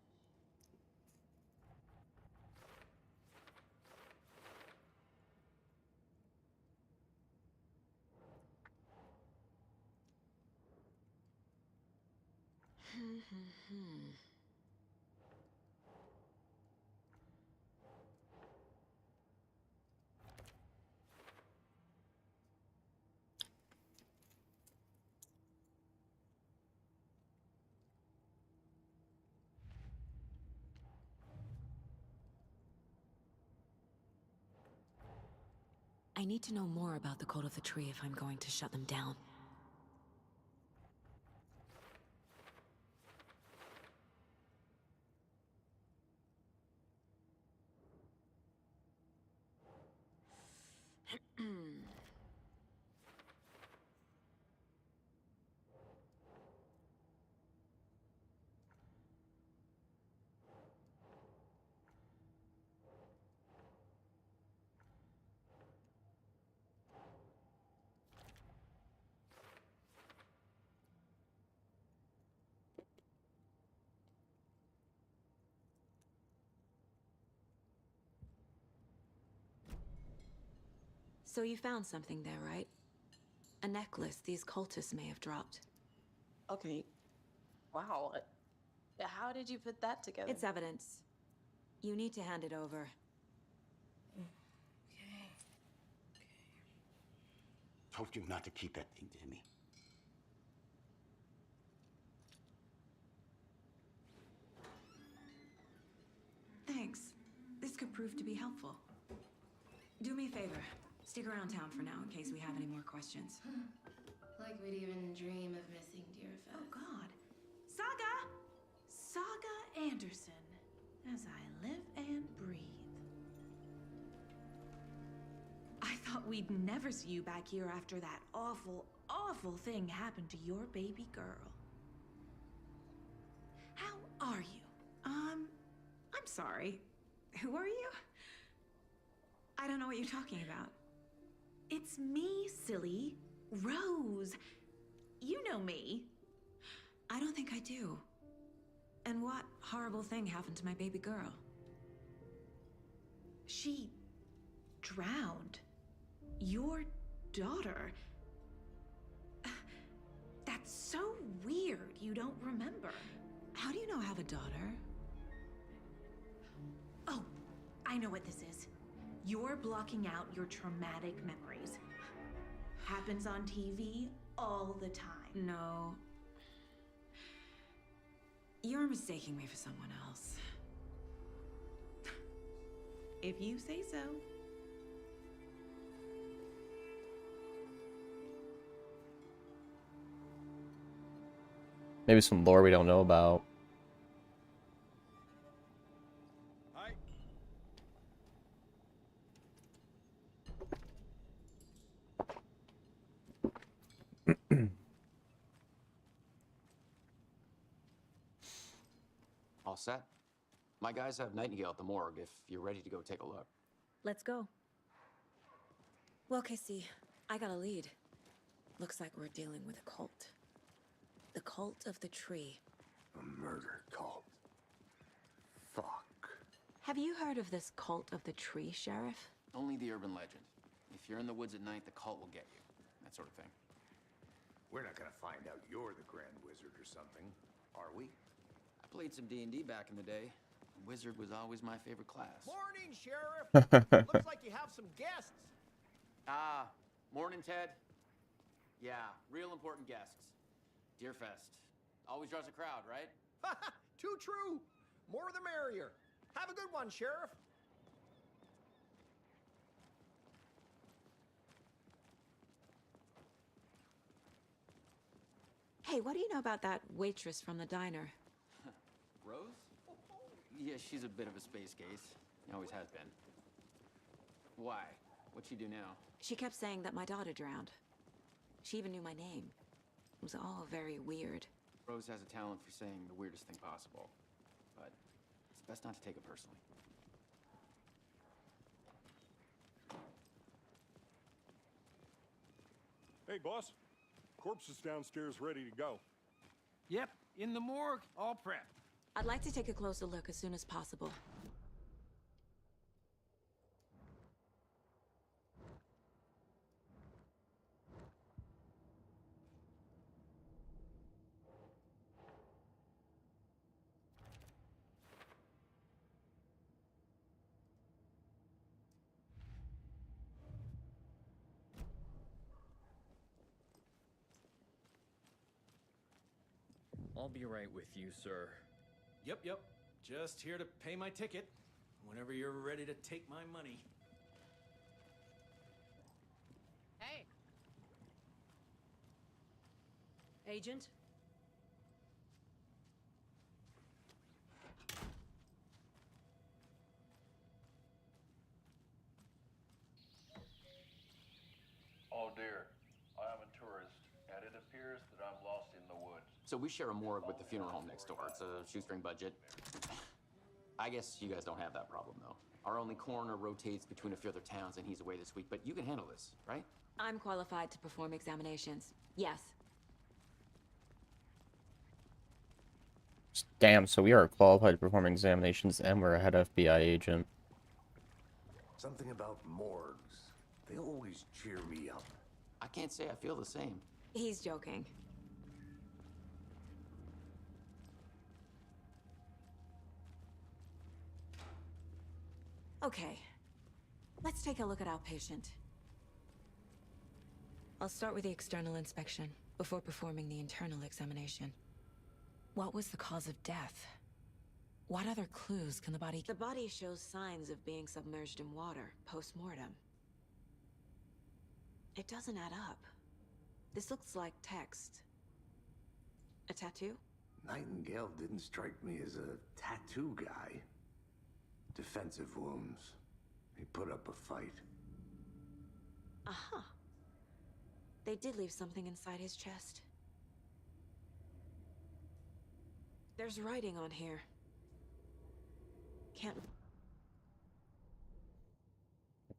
I need to know more about the Cult of the Tree if I'm going to shut them down. So you found something there, right? A necklace these cultists may have dropped. Okay. Wow. How did you put that together? It's evidence. You need to hand it over. Told you not to keep that thing to me. Thanks. This could prove to be helpful. Do me a favor. Stick around town for now in case we have any more questions. Like we'd even dream of missing Deerfest. Oh God. Saga! Saga Anderson. As I live and breathe. I thought we'd never see you back here after that awful, awful thing happened to your baby girl. How are you? I'm sorry. Who are you? I don't know what you're talking about. It's me, silly. Rose. You know me. I don't think I do. And what horrible thing happened to my baby girl? She drowned. Your daughter. That's so weird you don't remember. How do you know I have a daughter? Oh, I know what this is. You're blocking out your traumatic memories. Happens on TV all the time. No. You're mistaking me for someone else. If you say so. Maybe some lore we don't know about. All set? My guys have Nightingale at the morgue if you're ready to go take a look. Let's go. Well, Casey, I got a lead. Looks like we're dealing with a cult. The cult of the tree. A murder cult. Fuck. Have you heard of this cult of the tree, Sheriff? Only the urban legend. If you're in the woods at night, the cult will get you. That sort of thing. We're not gonna find out you're the Grand Wizard or something, are we? I played some D&D back in the day. Wizard was always my favorite class. Morning, Sheriff. Looks like you have some guests. Morning, Ted. Yeah, real important guests. Deerfest. Always draws a crowd, right? Too true. More the merrier. Have a good one, Sheriff. Hey, what do you know about that waitress from the diner? Rose? Yeah, she's a bit of a space case. Always has been. Why? What'd she do now? She kept saying that my daughter drowned. She even knew my name. It was all very weird. Rose has a talent for saying the weirdest thing possible. But it's best not to take it personally. Hey, boss. Corpse is downstairs ready to go. Yep, in the morgue, all prepped. I'd like to take a closer look as soon as possible. I'll be right with you, sir. Yep. Just here to pay my ticket. Whenever you're ready to take my money. Hey. Agent? Oh dear, I am a tourist, and it appears that I'm lost in the woods. So we share a morgue with the funeral home next door. It's a shoestring budget. I guess you guys don't have that problem, though. Our only coroner rotates between a few other towns, and he's away this week, but you can handle this, right? I'm qualified to perform examinations. Yes. Damn, so we are qualified to perform examinations and we're a head FBI agent. Something about morgues. They always cheer me up. I can't say I feel the same. He's joking. Okay, let's take a look at our patient. I'll start with the external inspection before performing the internal examination. What was the cause of death? What other clues can the body... The body shows signs of being submerged in water post-mortem. It doesn't add up. This looks like text. A tattoo? Nightingale didn't strike me as a tattoo guy. Defensive wounds. He put up a fight. Aha. They did leave something inside his chest. There's writing on here. Can't...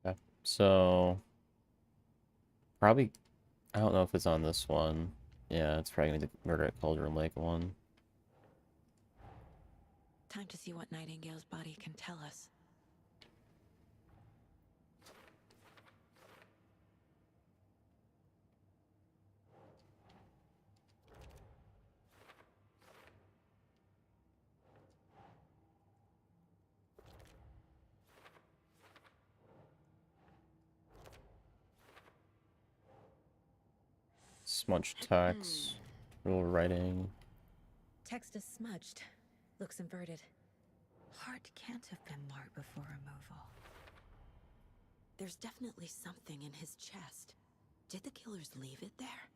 Okay, so... Probably... I don't know if it's on this one. Yeah, it's probably gonna be the Murder at Cauldron Lake one. Time to see what Nightingale's body can tell us. Smudged text. Little writing. Text is smudged. Looks inverted. Heart can't have been marked before removal. There's definitely something in his chest. Did the killers leave it there?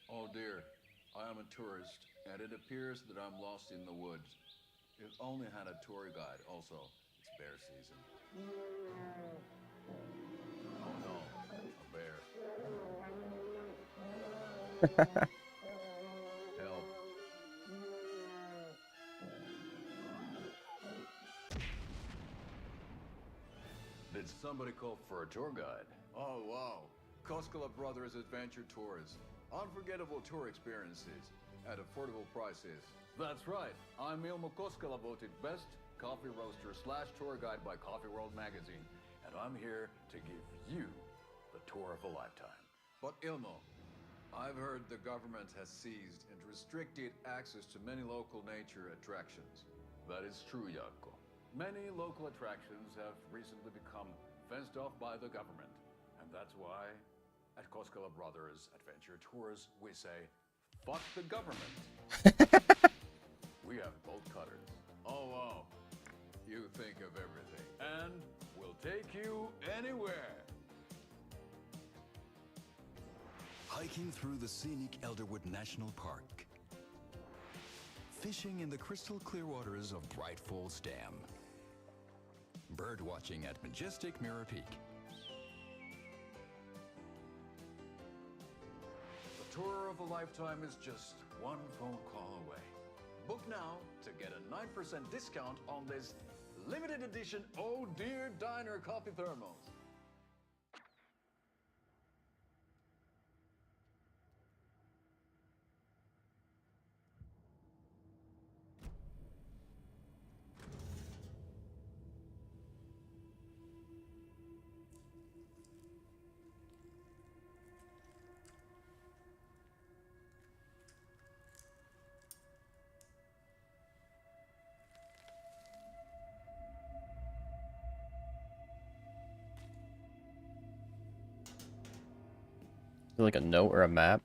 Oh dear, I am a tourist, and it appears that I'm lost in the woods. If only had a tour guide. Also, it's bear season. Oh no, a bear. Help. Did somebody call for a tour guide? Oh wow, Koskela Brothers Adventure Tours. Unforgettable tour experiences at affordable prices. That's right, I'm Ilmo Koskela, voted best coffee roaster / tour guide by Coffee World magazine, and I'm here to give you the tour of a lifetime. But Ilmo, I've heard the government has seized and restricted access to many local nature attractions. That is true, Jaakko. Many local attractions have recently become fenced off by the government, and that's why at Koskela Brothers Adventure Tours, we say, fuck the government. We have bolt cutters. Oh, wow. You think of everything. And we'll take you anywhere. Hiking through the scenic Elderwood National Park. Fishing in the crystal clear waters of Bright Falls Dam. Bird watching at majestic Mirror Peak. Tour of a lifetime is just one phone call away. Book now to get a 9% discount on this limited edition Oh Dear Diner coffee thermos. Is it like a note or a map?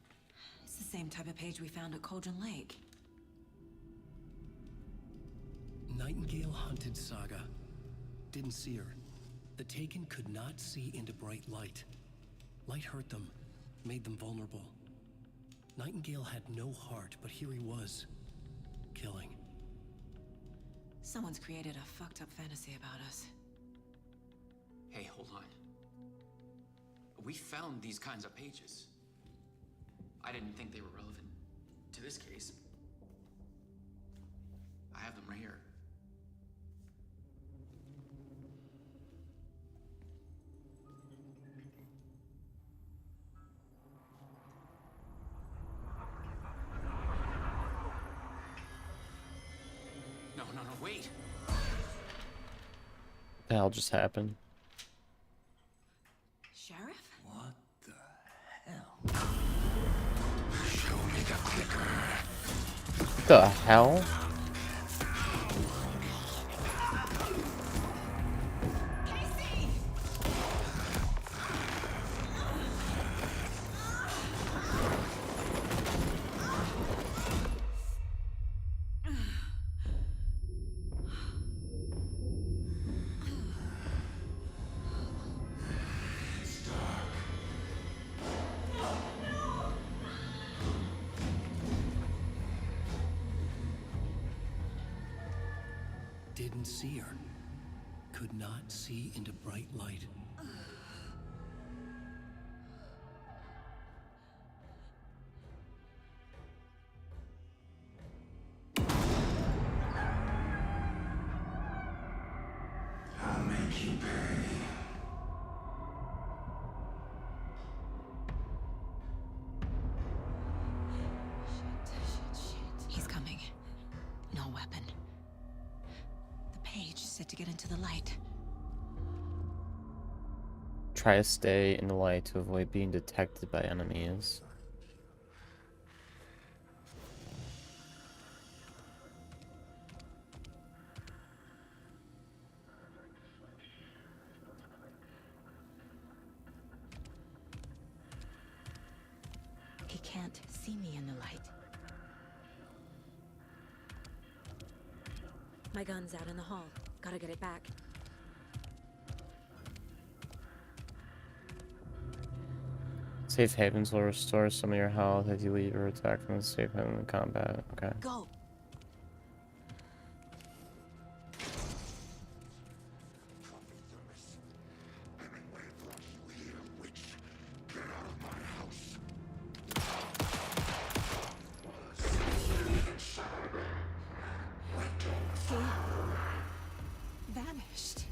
It's the same type of page we found at Cauldron Lake. Nightingale hunted Saga. Didn't see her. The Taken could not see into bright light. Light hurt them, made them vulnerable. Nightingale had no heart, but here he was, killing. Someone's created a fucked up fantasy about us. Hey, hold on. We found these kinds of pages. I didn't think they were relevant to this case. I have them right here. no, wait. What the hell just happened? Sheriff? What the hell? Show me the clicker. What the hell? Didn't see her. Could not see into bright light. I'll make you pay. He's coming. No weapon. The page said to get into the light. Try to stay in the light to avoid being detected by enemies. He can't see me in the light. My gun's out in the hall. Gotta get it back. Safe havens will restore some of your health if you leave or attack from the safe haven in combat. Okay. Go! He vanished.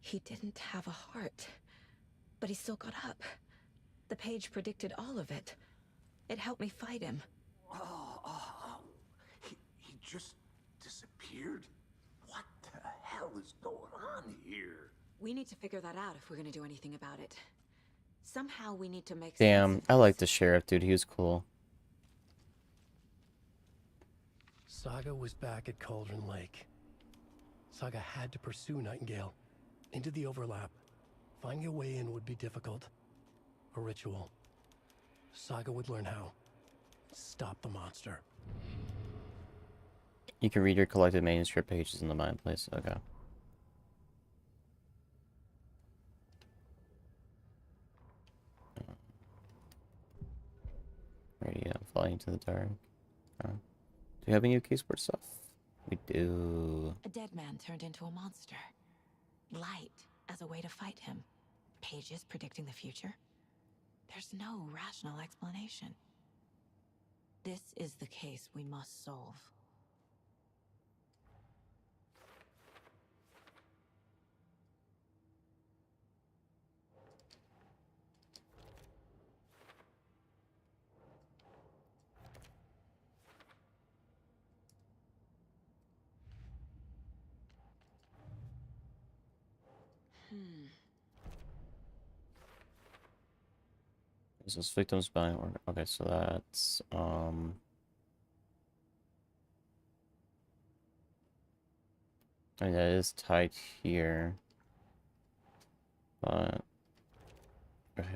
He didn't have a heart, but he still got up. The page predicted all of it. It helped me fight him. He just disappeared? What the hell is going on here? We need to figure that out if we're gonna do anything about it. Somehow we need to make sense Damn, of I like the this. sheriff, dude. He was cool. Saga was back at Cauldron Lake. Saga had to pursue Nightingale into the overlap. Finding a way in would be difficult. A ritual. Saga would learn how. Stop the monster. You can read your collected manuscript pages in the Mind Place. Okay. Radio, falling into the dark. Do you have any UK sports stuff? We do. A dead man turned into a monster. Light as a way to fight him. Pages predicting the future. There's no rational explanation. This is the case we must solve. Is this victim's buying order? Okay, so that's I mean, that is tied here. But okay.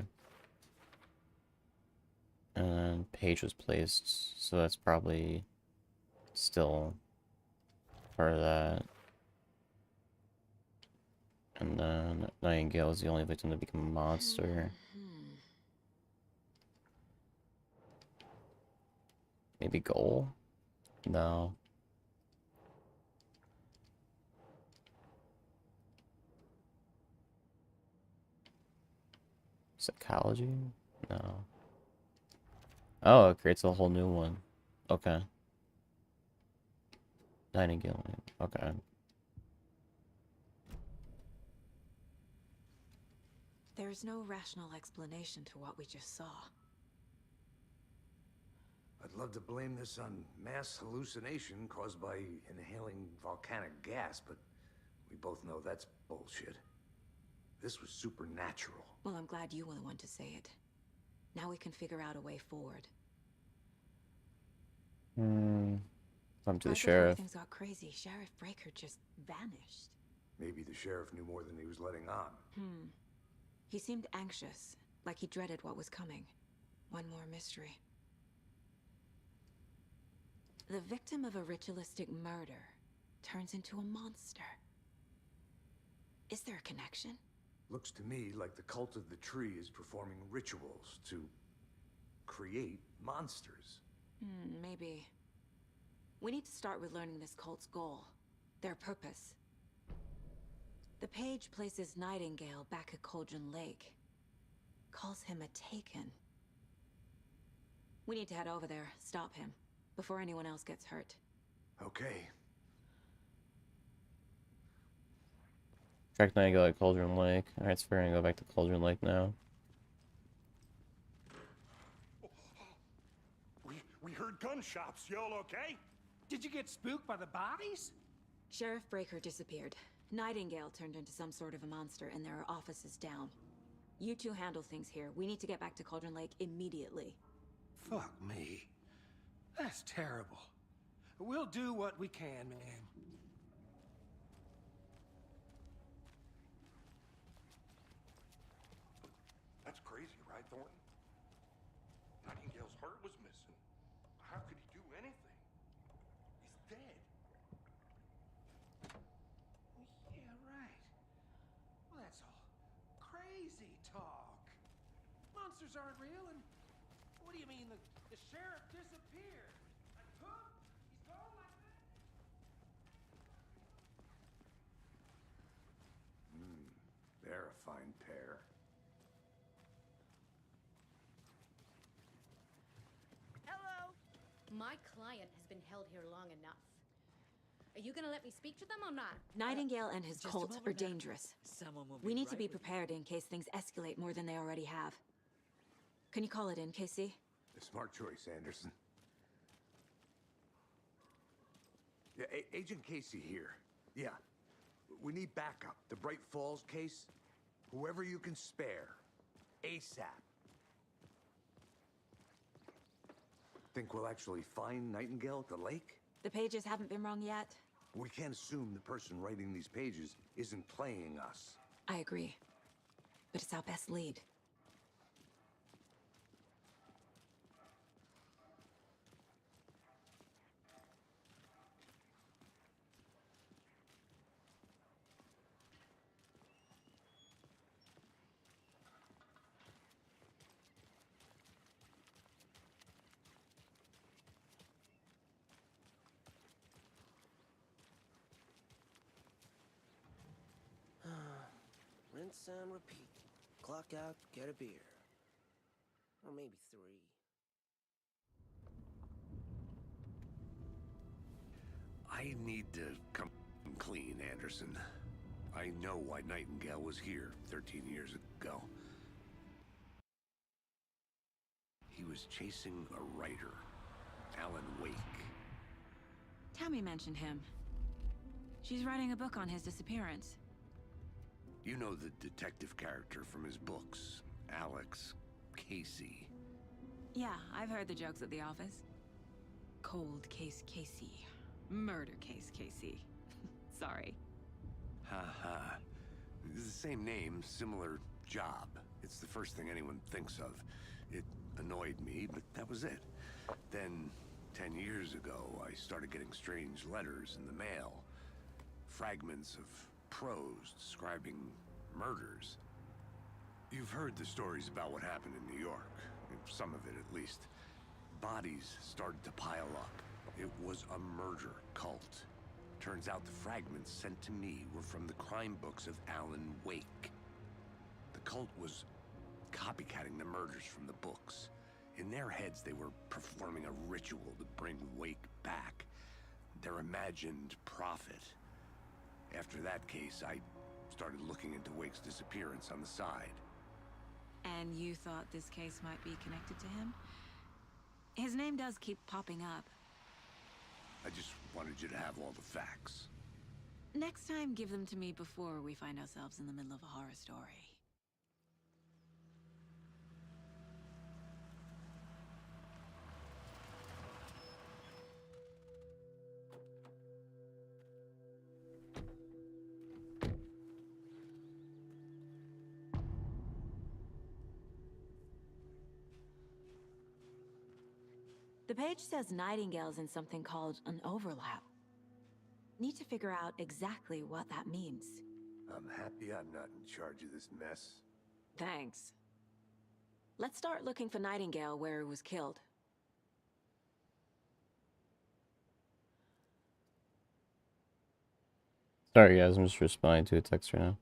And then page was placed, so that's probably still part of that. And then Nightingale is the only victim to become a monster. Maybe goal? No. Psychology? No. Oh, it creates a whole new one. Okay. Nightingale. Okay. There is no rational explanation to what we just saw. I'd love to blame this on mass hallucination caused by inhaling volcanic gas, but we both know that's bullshit. This was supernatural. Well, I'm glad you were the one to say it. Now we can figure out a way forward. I'm to the Right before sheriff. things got crazy, Sheriff Breaker just vanished. Maybe the sheriff knew more than he was letting on. He seemed anxious, like he dreaded what was coming. One more mystery. The victim of a ritualistic murder turns into a monster. Is there a connection? Looks to me like the cult of the tree is performing rituals to create monsters. Maybe. We need to start with learning this cult's goal, their purpose. The page places Nightingale back at Cauldron Lake. Calls him a Taken. We need to head over there, stop him, before anyone else gets hurt. Okay. Track Nightingale at Cauldron Lake. Alright, so we're gonna go back to Cauldron Lake now. We heard gunshots. Y'all okay? Did you get spooked by the bodies? Sheriff Breaker disappeared. Nightingale turned into some sort of a monster, and there are offices down. You two handle things here. We need to get back to Cauldron Lake immediately. Fuck me. That's terrible. We'll do what we can, man. That's crazy, right, Thornton? Nightingale's heart was missing. How could he do anything? He's dead. Yeah, right. Well, that's all crazy talk. Monsters aren't real, and what do you mean the sheriff disappeared? And Cook? He's gone like that? They're a fine pair. Hello. My client has been held here long enough. Are you gonna let me speak to them or not? Nightingale and his Just a cult moment, are ma'am. dangerous. Someone will We be need to right be with you. prepared in case things escalate more than they already have. Can you call it in, Casey? A smart choice, Anderson. Yeah, Agent Casey here. Yeah. We need backup. The Bright Falls case, whoever you can spare. ASAP. Think we'll actually find Nightingale at the lake? The pages haven't been wrong yet. We can't assume the person writing these pages isn't playing us. I agree. But it's our best lead. Rinse and repeat. Clock out, get a beer. Or maybe 3. I need to come clean, Anderson. I know why Nightingale was here 13 years ago. He was chasing a writer, Alan Wake. Tammy mentioned him. She's writing a book on his disappearance. You know the detective character from his books, Alex Casey. Yeah, I've heard the jokes at the office. Cold case Casey. Murder case Casey. Sorry. Ha ha. It's the same name, similar job. It's the first thing anyone thinks of. It annoyed me, but that was it. Then, 10 years ago, I started getting strange letters in the mail. Fragments of prose describing murders. You've heard the stories about what happened in New York. Some of it, at least. Bodies started to pile up. It was a murder cult. Turns out the fragments sent to me were from the crime books of Alan Wake. The cult was copycatting the murders from the books. In their heads, they were performing a ritual to bring Wake back. Their imagined prophet. After that case, I started looking into Wake's disappearance on the side. And you thought this case might be connected to him? His name does keep popping up. I just wanted you to have all the facts. Next time, give them to me before we find ourselves in the middle of a horror story. The page says Nightingale's in something called an overlap. Need to figure out exactly what that means. I'm happy I'm not in charge of this mess. Thanks. Let's start looking for Nightingale where he was killed. Sorry guys, I'm just responding to a text right now.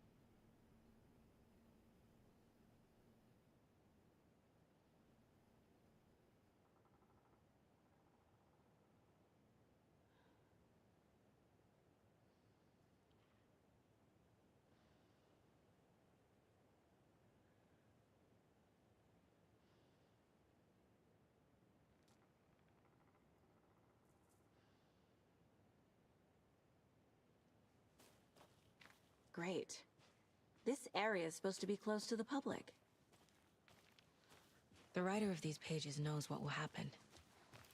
Great. This area is supposed to be closed to the public. The writer of these pages knows what will happen.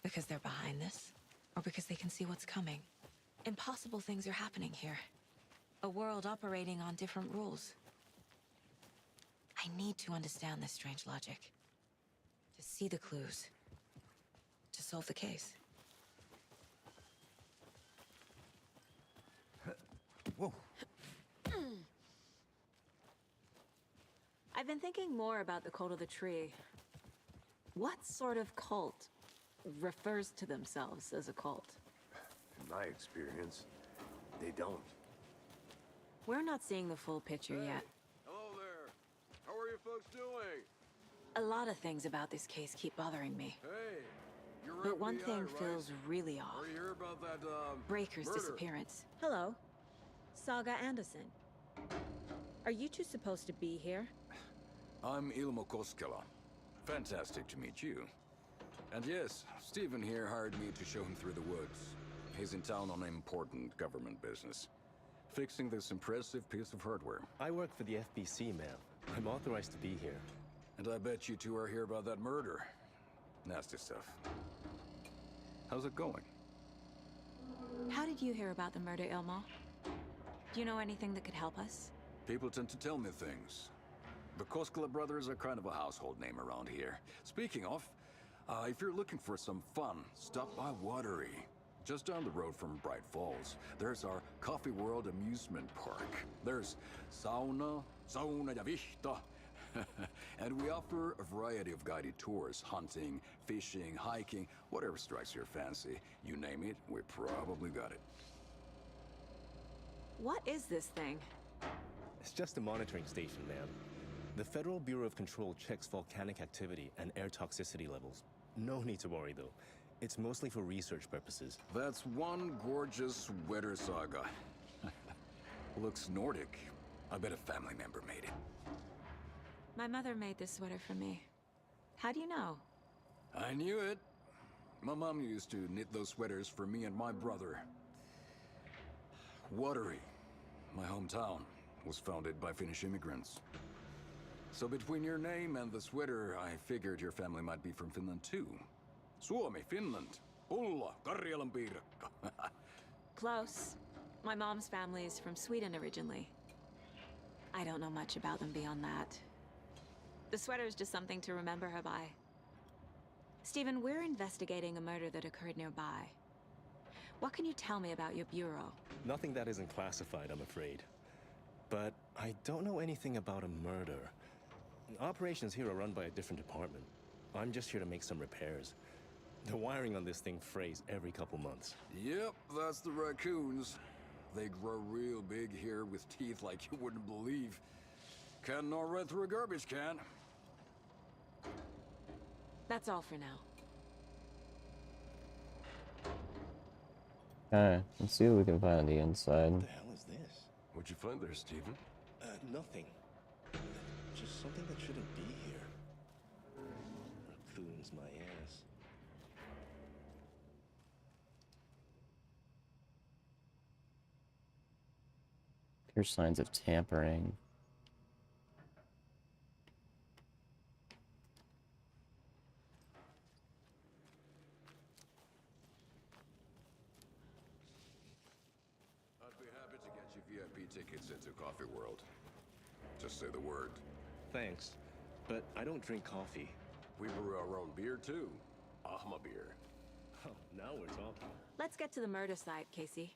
Because they're behind this, or because they can see what's coming. Impossible things are happening here. A world operating on different rules. I need to understand this strange logic. To see the clues. To solve the case. Whoa. I've been thinking more about the cult of the tree. What sort of cult refers to themselves as a cult? In my experience, they don't. We're not seeing the full picture yet. Hello there. How are you folks doing? A lot of things about this case keep bothering me. Hey, you're But one FBI, thing right? feels really off. Are you hear about that, Breaker's murder? disappearance. Hello. Saga Anderson. Are you two supposed to be here? I'm Ilmo Koskela. Fantastic to meet you. And yes, Stephen here hired me to show him through the woods. He's in town on important government business. Fixing this impressive piece of hardware. I work for the FBC, ma'am. I'm authorized to be here. And I bet you two are here about that murder. Nasty stuff. How's it going? How did you hear about the murder, Ilmo? Do you know anything that could help us? People tend to tell me things. The Koskela brothers are kind of a household name around here. Speaking of, if you're looking for some fun, stop by Watery. Just down the road from Bright Falls, there's our Coffee World amusement park. There's sauna ja vihta. And we offer a variety of guided tours, hunting, fishing, hiking, whatever strikes your fancy. You name it, we probably got it. What is this thing? It's just a monitoring station, ma'am. The Federal Bureau of Control checks volcanic activity and air toxicity levels. No need to worry, though. It's mostly for research purposes. That's one gorgeous sweater saga. Looks Nordic. I bet a family member made it. My mother made this sweater for me. How do you know? I knew it. My mom used to knit those sweaters for me and my brother. Watery, my hometown, was founded by Finnish immigrants. So between your name and the sweater, I figured your family might be from Finland too. Suomi, Finland. Pulla, Karjalan piirakka. Close. My mom's family is from Sweden originally. I don't know much about them beyond that. The sweater is just something to remember her by. Stephen, we're investigating a murder that occurred nearby. What can you tell me about your bureau? Nothing that isn't classified, I'm afraid. But I don't know anything about a murder. Operations here are run by a different department. I'm just here to make some repairs. The wiring on this thing frays every couple months. Yep, that's the raccoons. They grow real big here with teeth like you wouldn't believe. Can't gnaw right through a garbage can. That's all for now. Alright, let's see what we can find on the inside. What the hell is this? What'd you find there, Stephen? Nothing. Just something that shouldn't be here. Raccoons, my ass. Clear signs of tampering. I'd be happy to get you VIP tickets into Coffee World. Just say the word. Thanks, but I don't drink coffee. We brew our own beer, too. Ahma beer. Oh, now we're talking. Let's get to the murder site, Casey.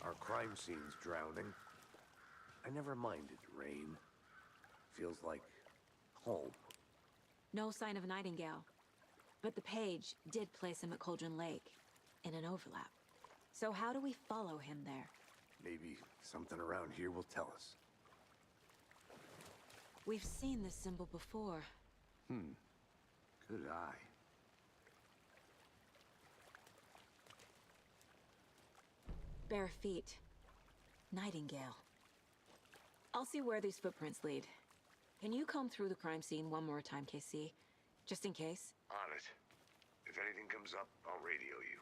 Our crime scene's drowning. I never minded rain. Feels like home. No sign of Nightingale. But the page did place him at Cauldron Lake, in an overlap. So how do we follow him there? Maybe something around here will tell us. We've seen this symbol before. Good eye. Bare feet. Nightingale. I'll see where these footprints lead. Can you comb through the crime scene one more time, KC? Just in case? On it. If anything comes up, I'll radio you.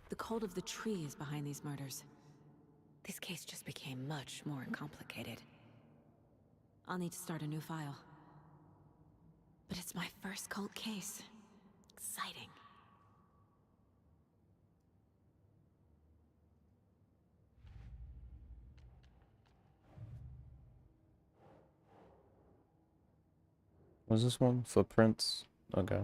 The cult of the tree is behind these murders. This case just became much more complicated. I'll need to start a new file. But it's my first cult case. Exciting. Was this one? Footprints? Okay.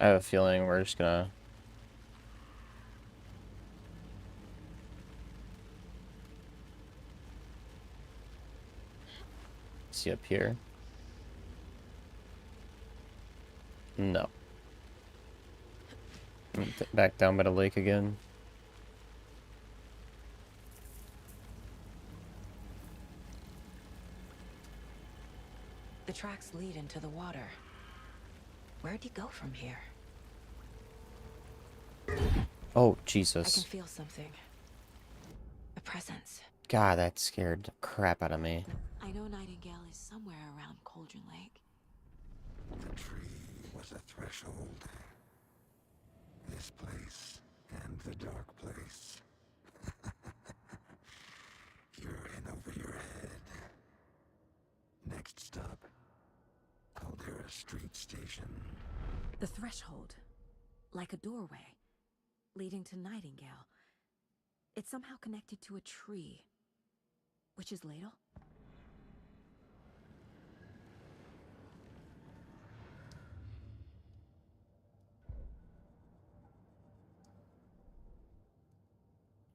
I have a feeling we're just gonna see up here. No. Back down by the lake again. The tracks lead into the water. Where'd he go from here? Oh, I can Jesus. feel something. A presence. God, that scared the crap out of me. I know Nightingale is somewhere around Cauldron Lake. The tree was a threshold. This place and the dark place. You're in over your head. Next stop, Caldera Street Station. The threshold. Like a doorway. Leading to Nightingale. It's somehow connected to a tree. Witch's Ladle?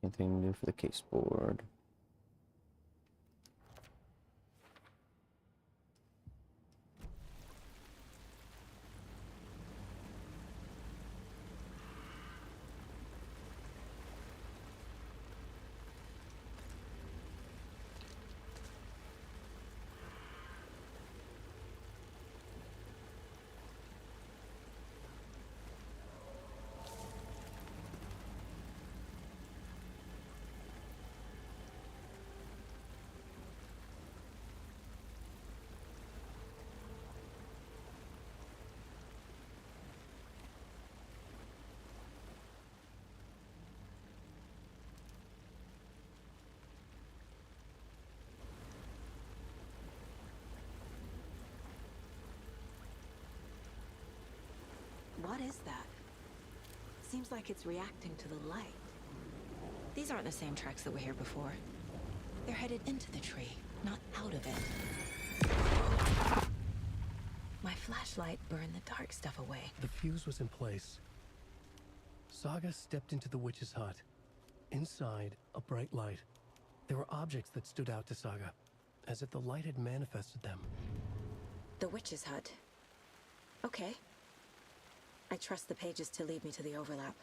Anything new for the case board? What is that? Seems like it's reacting to the light. These aren't the same tracks that were here before. They're headed into the tree, not out of it. My flashlight burned the dark stuff away. The fuse was in place. Saga stepped into the witch's hut. Inside, a bright light. There were objects that stood out to Saga, as if the light had manifested them. The witch's hut. Okay. I trust the pages to lead me to the overlap.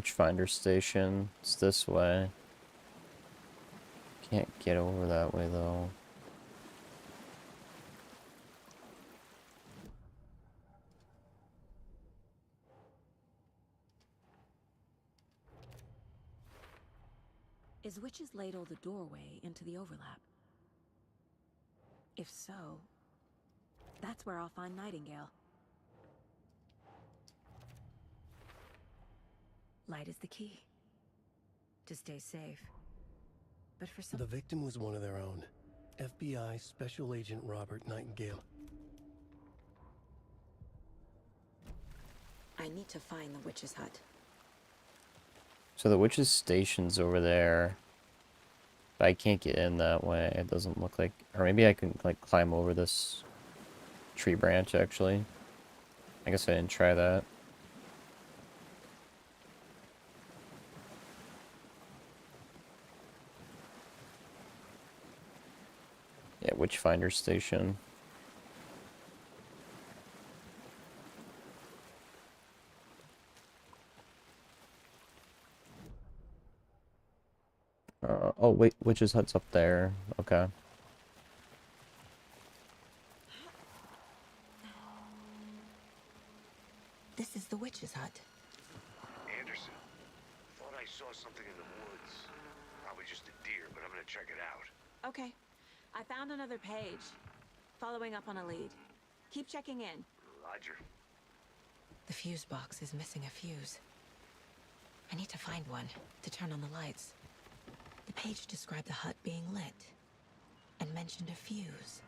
Witchfinder Station. It's this way. Can't get over that way though. Is Witch's Ladle the doorway into the overlap? If so, that's where I'll find Nightingale. Light is the key. To stay safe. But for some... The victim was one of their own. FBI Special Agent Robert Nightingale. I need to find the witch's hut. So the witch's station's over there. But I can't get in that way. It doesn't look like... Or maybe I can, like, climb over this tree branch, actually. I guess I didn't try that. Yeah, Witchfinder Station. Oh wait, Witch's Hut's up there. Okay. This is the witch's hut. Anderson, thought I saw something in the woods. Probably just a deer, but I'm gonna check it out. Okay. I found another page. Following up on a lead. Keep checking in. Roger. The fuse box is missing a fuse. I need to find one to turn on the lights. The page described the hut being lit and mentioned a fuse.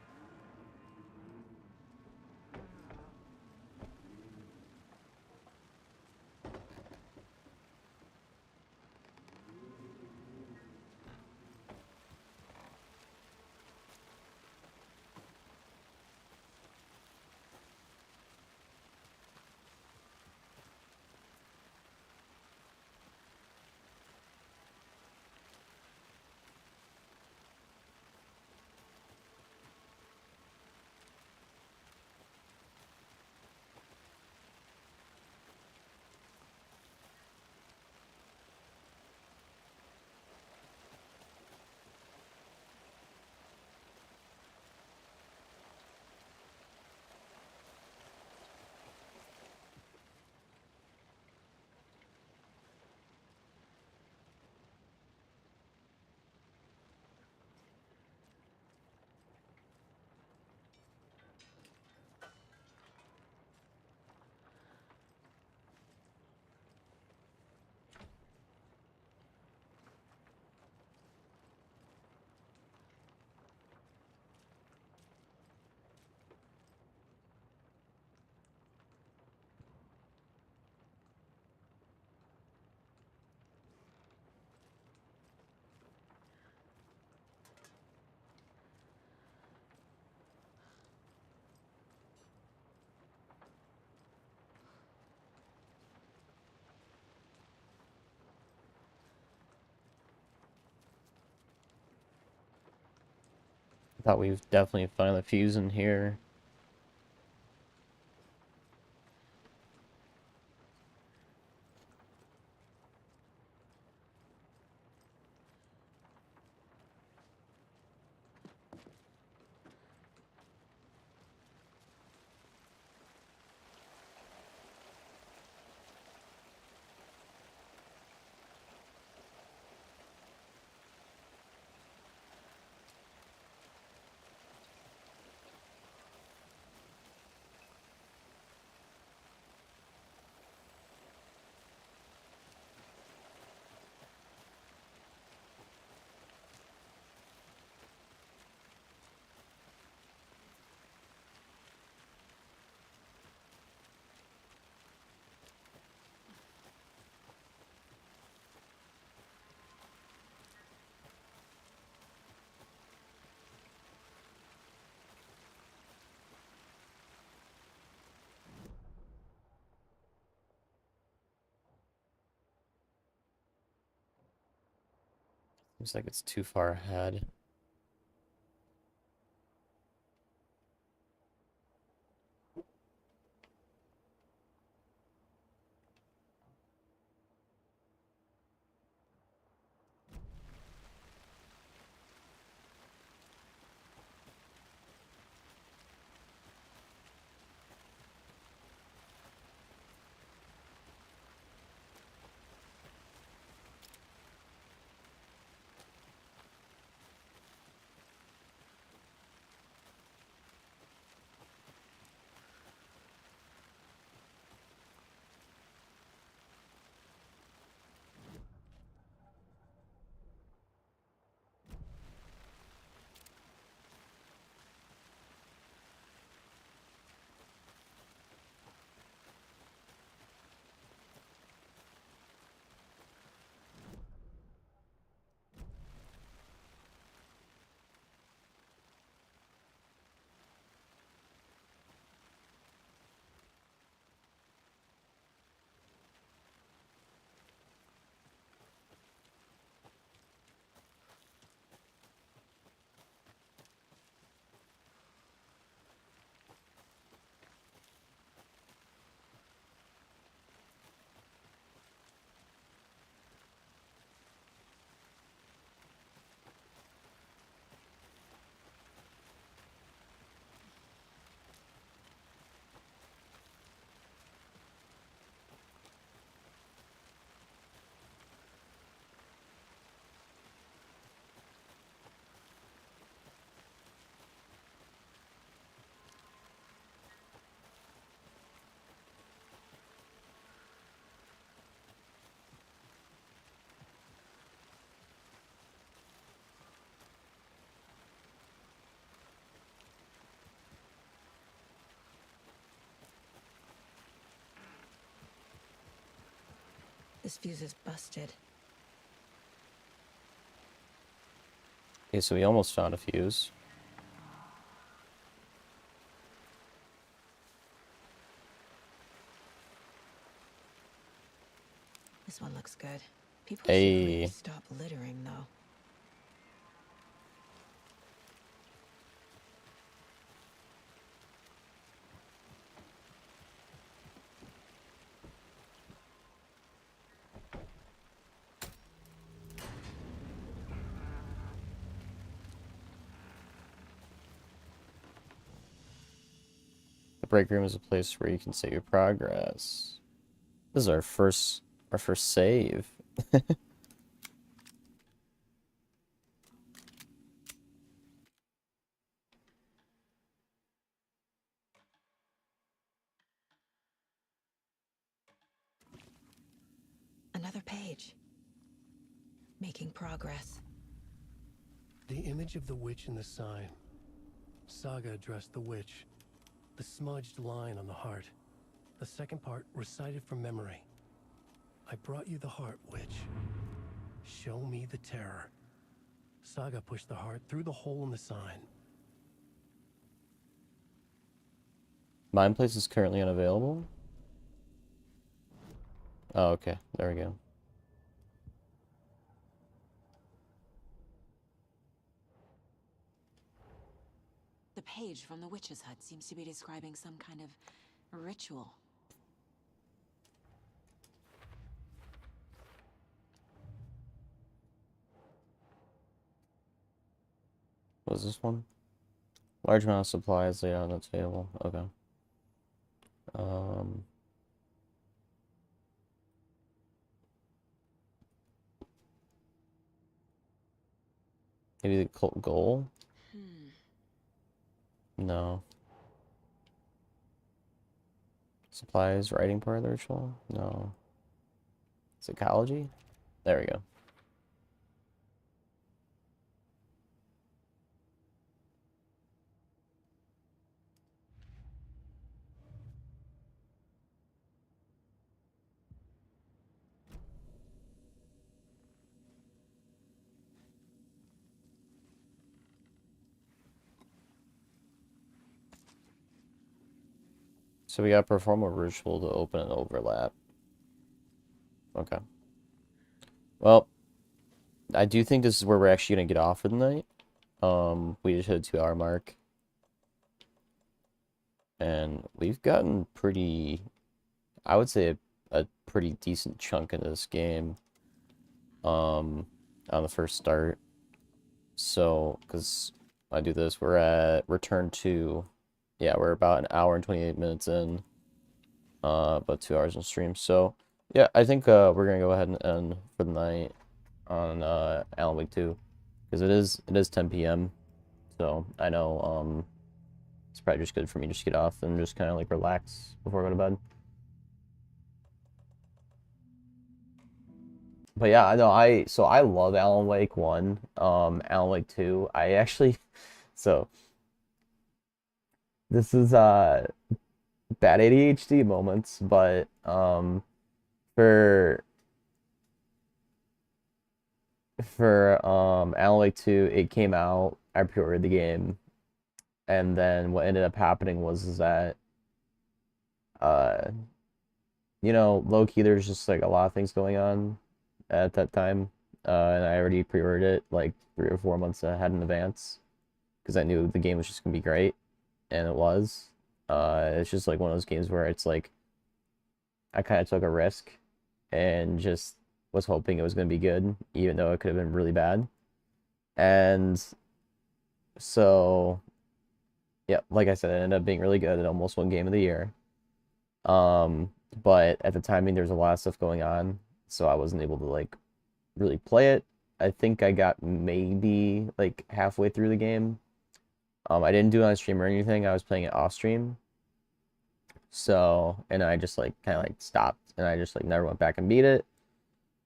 Thought we've definitely found the fuse in here. Seems like it's too far ahead. This fuse is busted. Okay, so we almost found a fuse. This one looks good. People Hey. should really stop littering, though. The break room is a place where you can save your progress. This is our first save. Another page. Making progress. The image of the witch in the sign. Saga addressed the witch. The smudged line on the heart. The second part recited from memory. I brought you the heart, witch. Show me the terror. Saga pushed the heart through the hole in the sign. Mine place is currently unavailable. Oh, okay. There we go. The page from the witch's hut seems to be describing some kind of ritual. What was this one? Large amount of supplies laid out on the table. Okay. Maybe the cult goal? No. Supplies, writing part of the ritual? No. Psychology? There we go. So we gotta perform a ritual to open an overlap. Okay. Well, I do think this is where we're actually gonna get off for the night. We just hit a 2-hour mark. And we've gotten pretty, I would say a pretty decent chunk into this game. On the first start. So, because I do this, we're at return to, yeah, we're about an hour and 28 minutes in. About 2 hours in stream. So, yeah, I think we're gonna go ahead and end for the night on Alan Wake 2. Because it is 10 p.m. So, I know it's probably just good for me to just get off and just kind of like relax before I go to bed. But yeah, I know I love Alan Wake 1, Alan Wake 2. I actually so this is bad ADHD moments, but for Alan Wake 2, it came out, I pre-ordered the game, and then what ended up happening was that you know, low-key there's just like a lot of things going on at that time, and I already pre-ordered it like 3 or 4 months ahead in advance because I knew the game was just gonna be great, and it was. It's just like one of those games where it's like I kind of took a risk and just was hoping it was gonna be good, even though it could have been really bad. And so, yeah, like I said, it ended up being really good. It almost won Game of the Year. But at the timing, there's a lot of stuff going on, so I wasn't able to like really play it. I think I got maybe like halfway through the game. I didn't do it on stream or anything. I was playing it off stream. So, and I just like kind of like stopped, and I just like never went back and beat it.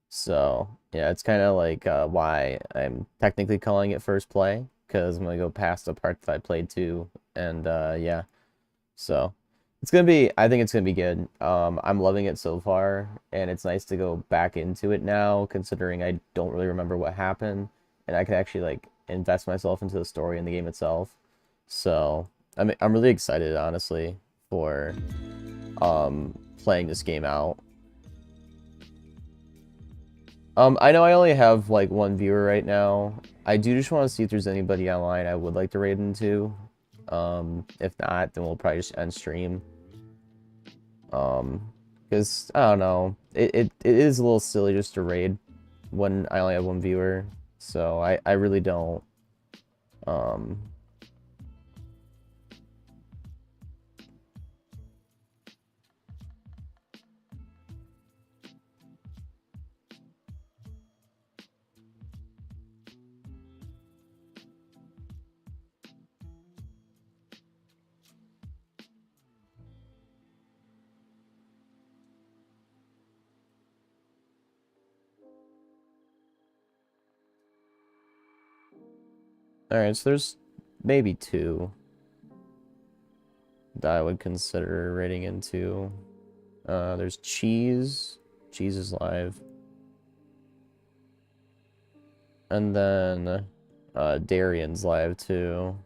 So, yeah, it's kind of like why I'm technically calling it first play, because I'm gonna go past the part that I played too, and yeah. So, It's gonna be, I think it's gonna be good. I'm loving it so far, and it's nice to go back into it now, considering I don't really remember what happened, and I can actually like invest myself into the story and the game itself. So I'm really excited, honestly, for playing this game out. I know I only have like one viewer right now. I do just want to see if there's anybody online I would like to raid into. If not, then we'll probably just end stream. Because I don't know, it is a little silly just to raid when I only have one viewer. So I really don't. Alright, so there's maybe two that I would consider raiding into. There's Cheese. Cheese is live. And then Darian's live too.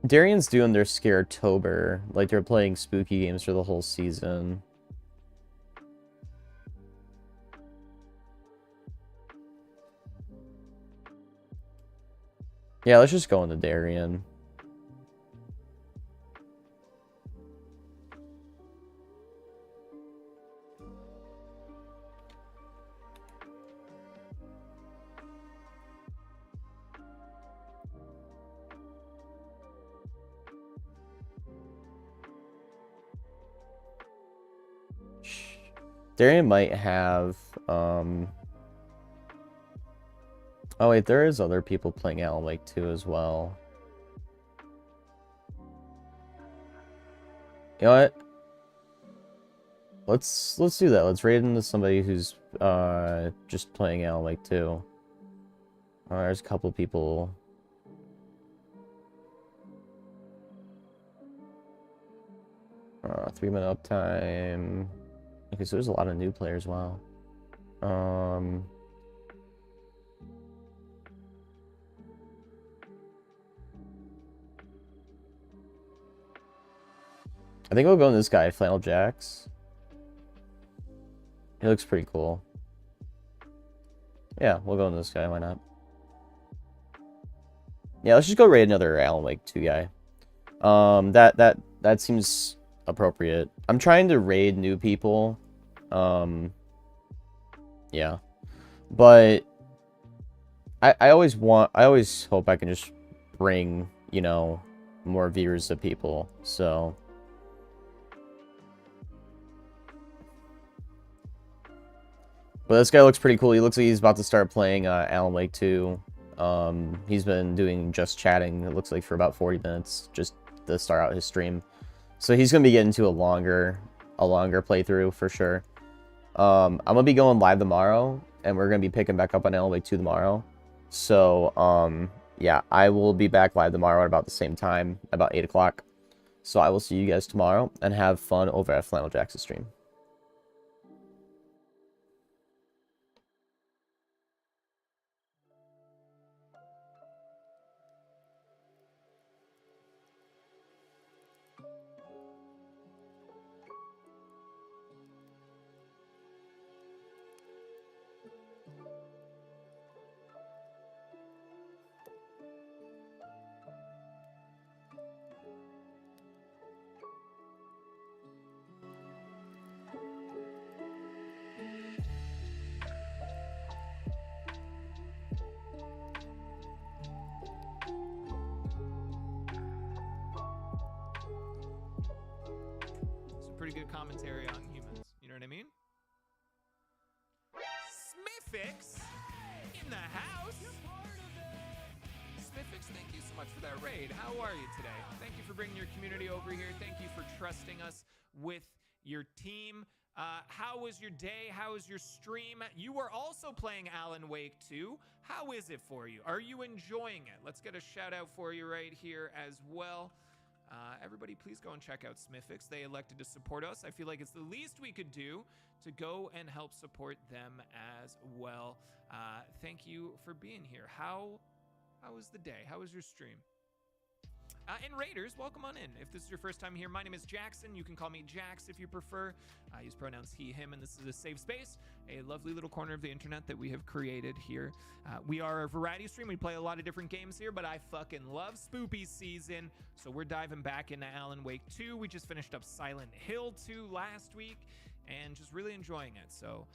Darian's doing their Scaretober, like they're playing spooky games for the whole season. Yeah, let's just go into Darian. Darian might have, oh wait, there is other people playing Alan Wake 2 as well. You know what? Let's do that. Let's raid into somebody who's just playing Alan Wake 2. There's a couple people. Uh, 3-minute uptime. Okay, so there's a lot of new players. Wow. I think we'll go in this guy, Flannel Jacks. He looks pretty cool. Yeah, we'll go in this guy. Why not? Yeah, let's just go raid another Alan Wake 2 guy. That seems appropriate. I'm trying to raid new people. Yeah. But I always hope I can just bring, you know, more viewers to people. So but this guy looks pretty cool. He looks like he's about to start playing Alan Wake 2. He's been doing just chatting, it looks like, for about 40 minutes just to start out his stream. So he's gonna be getting to a longer playthrough for sure. I'm gonna be going live tomorrow, and we're gonna be picking back up on Alan Wake 2 tomorrow. So yeah, I will be back live tomorrow at about the same time, about 8 o'clock. So I will see you guys tomorrow, and have fun over at Flannel Jacks' stream. Pretty good commentary on humans. You know what I mean? Smithix in the house. Smithix, thank you so much for that raid. How are you today? Thank you for bringing your community over here. Thank you for trusting us with your team. How was your day? How was your stream? You were also playing Alan Wake 2. How is it for you? Are you enjoying it? Let's get a shout out for you right here as well. Everybody, please go and check out Smifix. They elected to support us. I feel like it's the least we could do to go and help support them as well. Thank you for being here. How was the day? How was your stream? And Raiders, welcome on in. If this is your first time here, my name is Jackson. You can call me Jax if you prefer. I use pronouns he, him, and this is a safe space, a lovely little corner of the internet that we have created here. We are a variety stream. We play a lot of different games here, but I fucking love Spoopy season, so we're diving back into Alan Wake 2. We just finished up Silent Hill 2 last week, and just really enjoying it. So,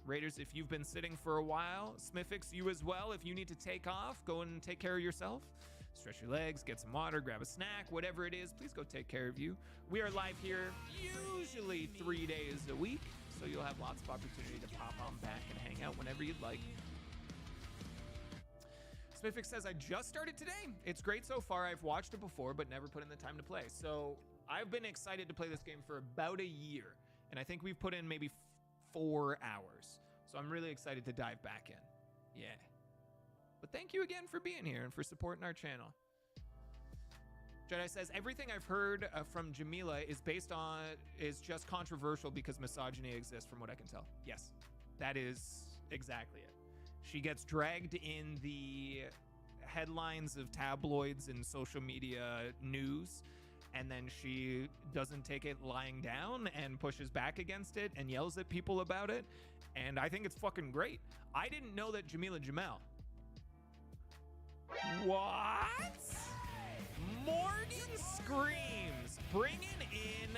Raiders, if you've been sitting for a while, Smifix, you as well. If you need to take off, go and take care of yourself. Stretch your legs, get some water, grab a snack, whatever it is, please go take care of you. We are live here usually 3 days a week, so you'll have lots of opportunity to pop on back and hang out whenever you'd like. Smifix says, I just started today. It's great so far. I've watched it before, but never put in the time to play. So I've been excited to play this game for about a year, and I think we've put in maybe 4 hours. So I'm really excited to dive back in. Yeah. But thank you again for being here and for supporting our channel. Jedi says, everything I've heard from Jamila is just controversial because misogyny exists, from what I can tell. Yes, that is exactly it. She gets dragged in the headlines of tabloids and social media news, and then she doesn't take it lying down and pushes back against it and yells at people about it. And I think it's fucking great. I didn't know that Jamila Jamel. What? Morgan screams, bringing in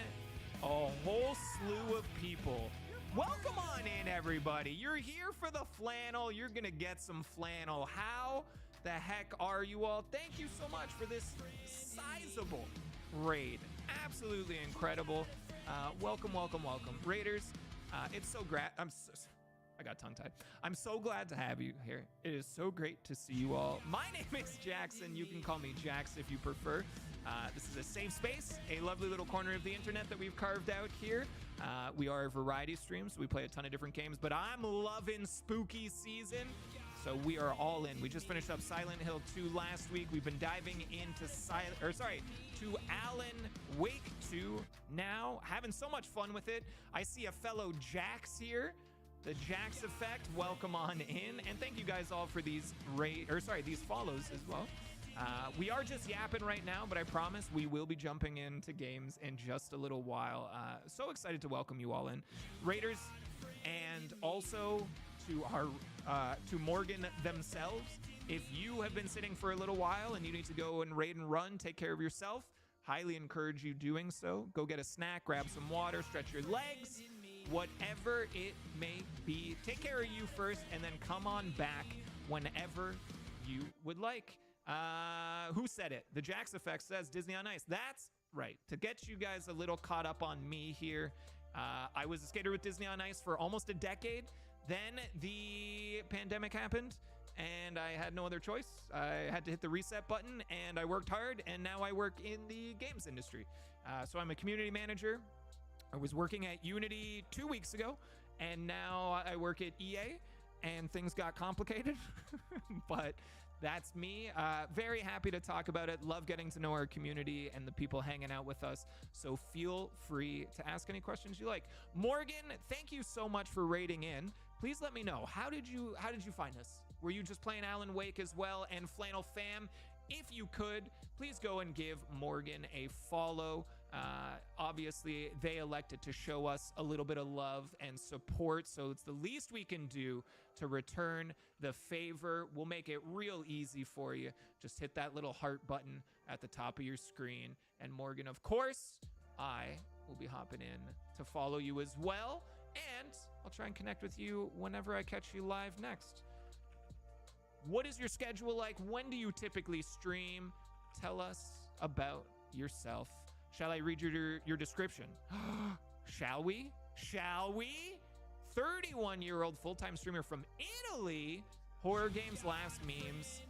a whole slew of people. Welcome on in, everybody. You're here for the flannel. You're gonna get some flannel. How the heck are you all? Thank you so much for this sizable raid. Absolutely incredible. Welcome, welcome, welcome. Raiders, it's so great. I got tongue-tied. I'm so glad to have you here. It is so great to see you all. My name is Jackson. You can call me Jax if you prefer. This is a safe space, a lovely little corner of the internet that we've carved out here. We are a variety stream, so we play a ton of different games, but I'm loving spooky season, so we are all in. We just finished up Silent Hill 2 last week. We've been diving into to Alan Wake 2 now, having so much fun with it. I see a fellow Jax here. The Jax Effect, welcome on in, and thank you guys all for these these follows as well. We are just yapping right now, but I promise we will be jumping into games in just a little while. So excited to welcome you all in, Raiders, and also to our to Morgan themselves. If you have been sitting for a little while and you need to go and raid and run, take care of yourself. Highly encourage you doing so. Go get a snack, grab some water, stretch your legs. Whatever it may be, take care of you first and then come on back whenever you would like. Who said it? The Jax Effect says Disney on Ice. That's right. To get you guys a little caught up on me here, I was a skater with Disney on Ice for almost a decade. Then the pandemic happened and I had no other choice. I had to hit the reset button and I worked hard, and now I work in the games industry. So I'm a community manager. I was working at Unity 2 weeks ago, and now I work at EA, and things got complicated, but that's me. Very happy to talk about it. Love getting to know our community and the people hanging out with us, so feel free to ask any questions you like. Morgan, thank you so much for raiding in. Please let me know, how did you find us? Were you just playing Alan Wake as well? And Flannel Fam, if you could, please go and give Morgan a follow. Obviously, they elected to show us a little bit of love and support, so it's the least we can do to return the favor. We'll make it real easy for you. Just hit that little heart button at the top of your screen. And Morgan, of course, I will be hopping in to follow you as well, and I'll try and connect with you whenever I catch you live next. What is your schedule like? When do you typically stream? Tell us about yourself. Shall I read your description? Shall we? Shall we? 31-year-old full-time streamer from Italy. Horror games, laughs, memes.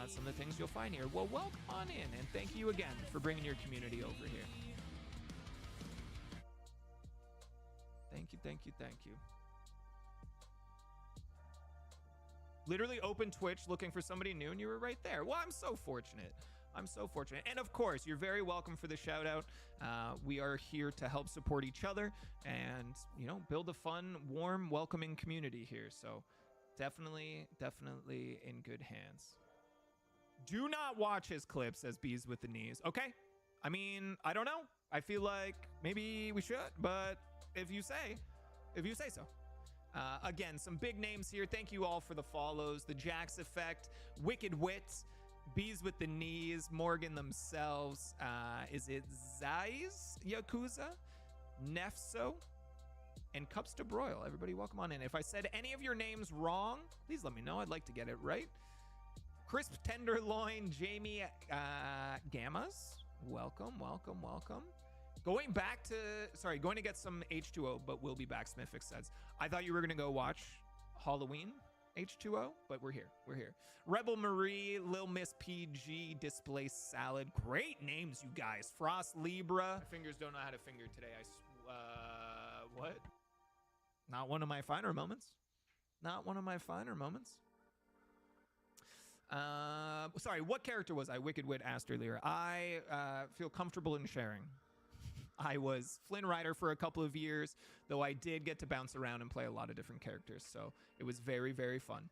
Some of the things you'll find here. Well, welcome on in, and thank you again for bringing your community over here. Thank you. Thank you. Literally open Twitch looking for somebody new and you were right there. Well, I'm so fortunate. I'm so fortunate. And of course, you're very welcome for the shout out. We are here to help support each other and, you know, build a fun, warm, welcoming community here. So definitely in good hands. Do not watch his clip, says Bees with the Knees. Okay. I mean, I don't know. I feel like maybe we should, but if you say so. Again, some big names here. Thank you all for the follows. The Jax Effect, Wicked Wit, Bees with the Knees, Morgan themselves. Is it Zaiz Yakuza, Nefso, and Cups to Broil? Everybody, welcome on in. If I said any of your names wrong, please let me know. I'd like to get it right. Crisp Tenderloin, Jamie Gammas. Welcome. Going to get some H2O, but we'll be back, Smithix says. I thought you were going to go watch Halloween H2O, but we're here. Rebel Marie, Lil Miss PG, Display Salad. Great names, you guys. Frost Libra. My fingers don't know how to finger today. What? Not one of my finer moments. Sorry, what character was I? Wicked Wit asked earlier. I feel comfortable in sharing. I was Flynn Rider for a couple of years, though I did get to bounce around and play a lot of different characters, so it was very, very fun.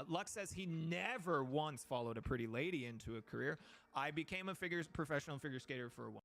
Lux says he never once followed a pretty lady into a career. I became a professional figure skater for 1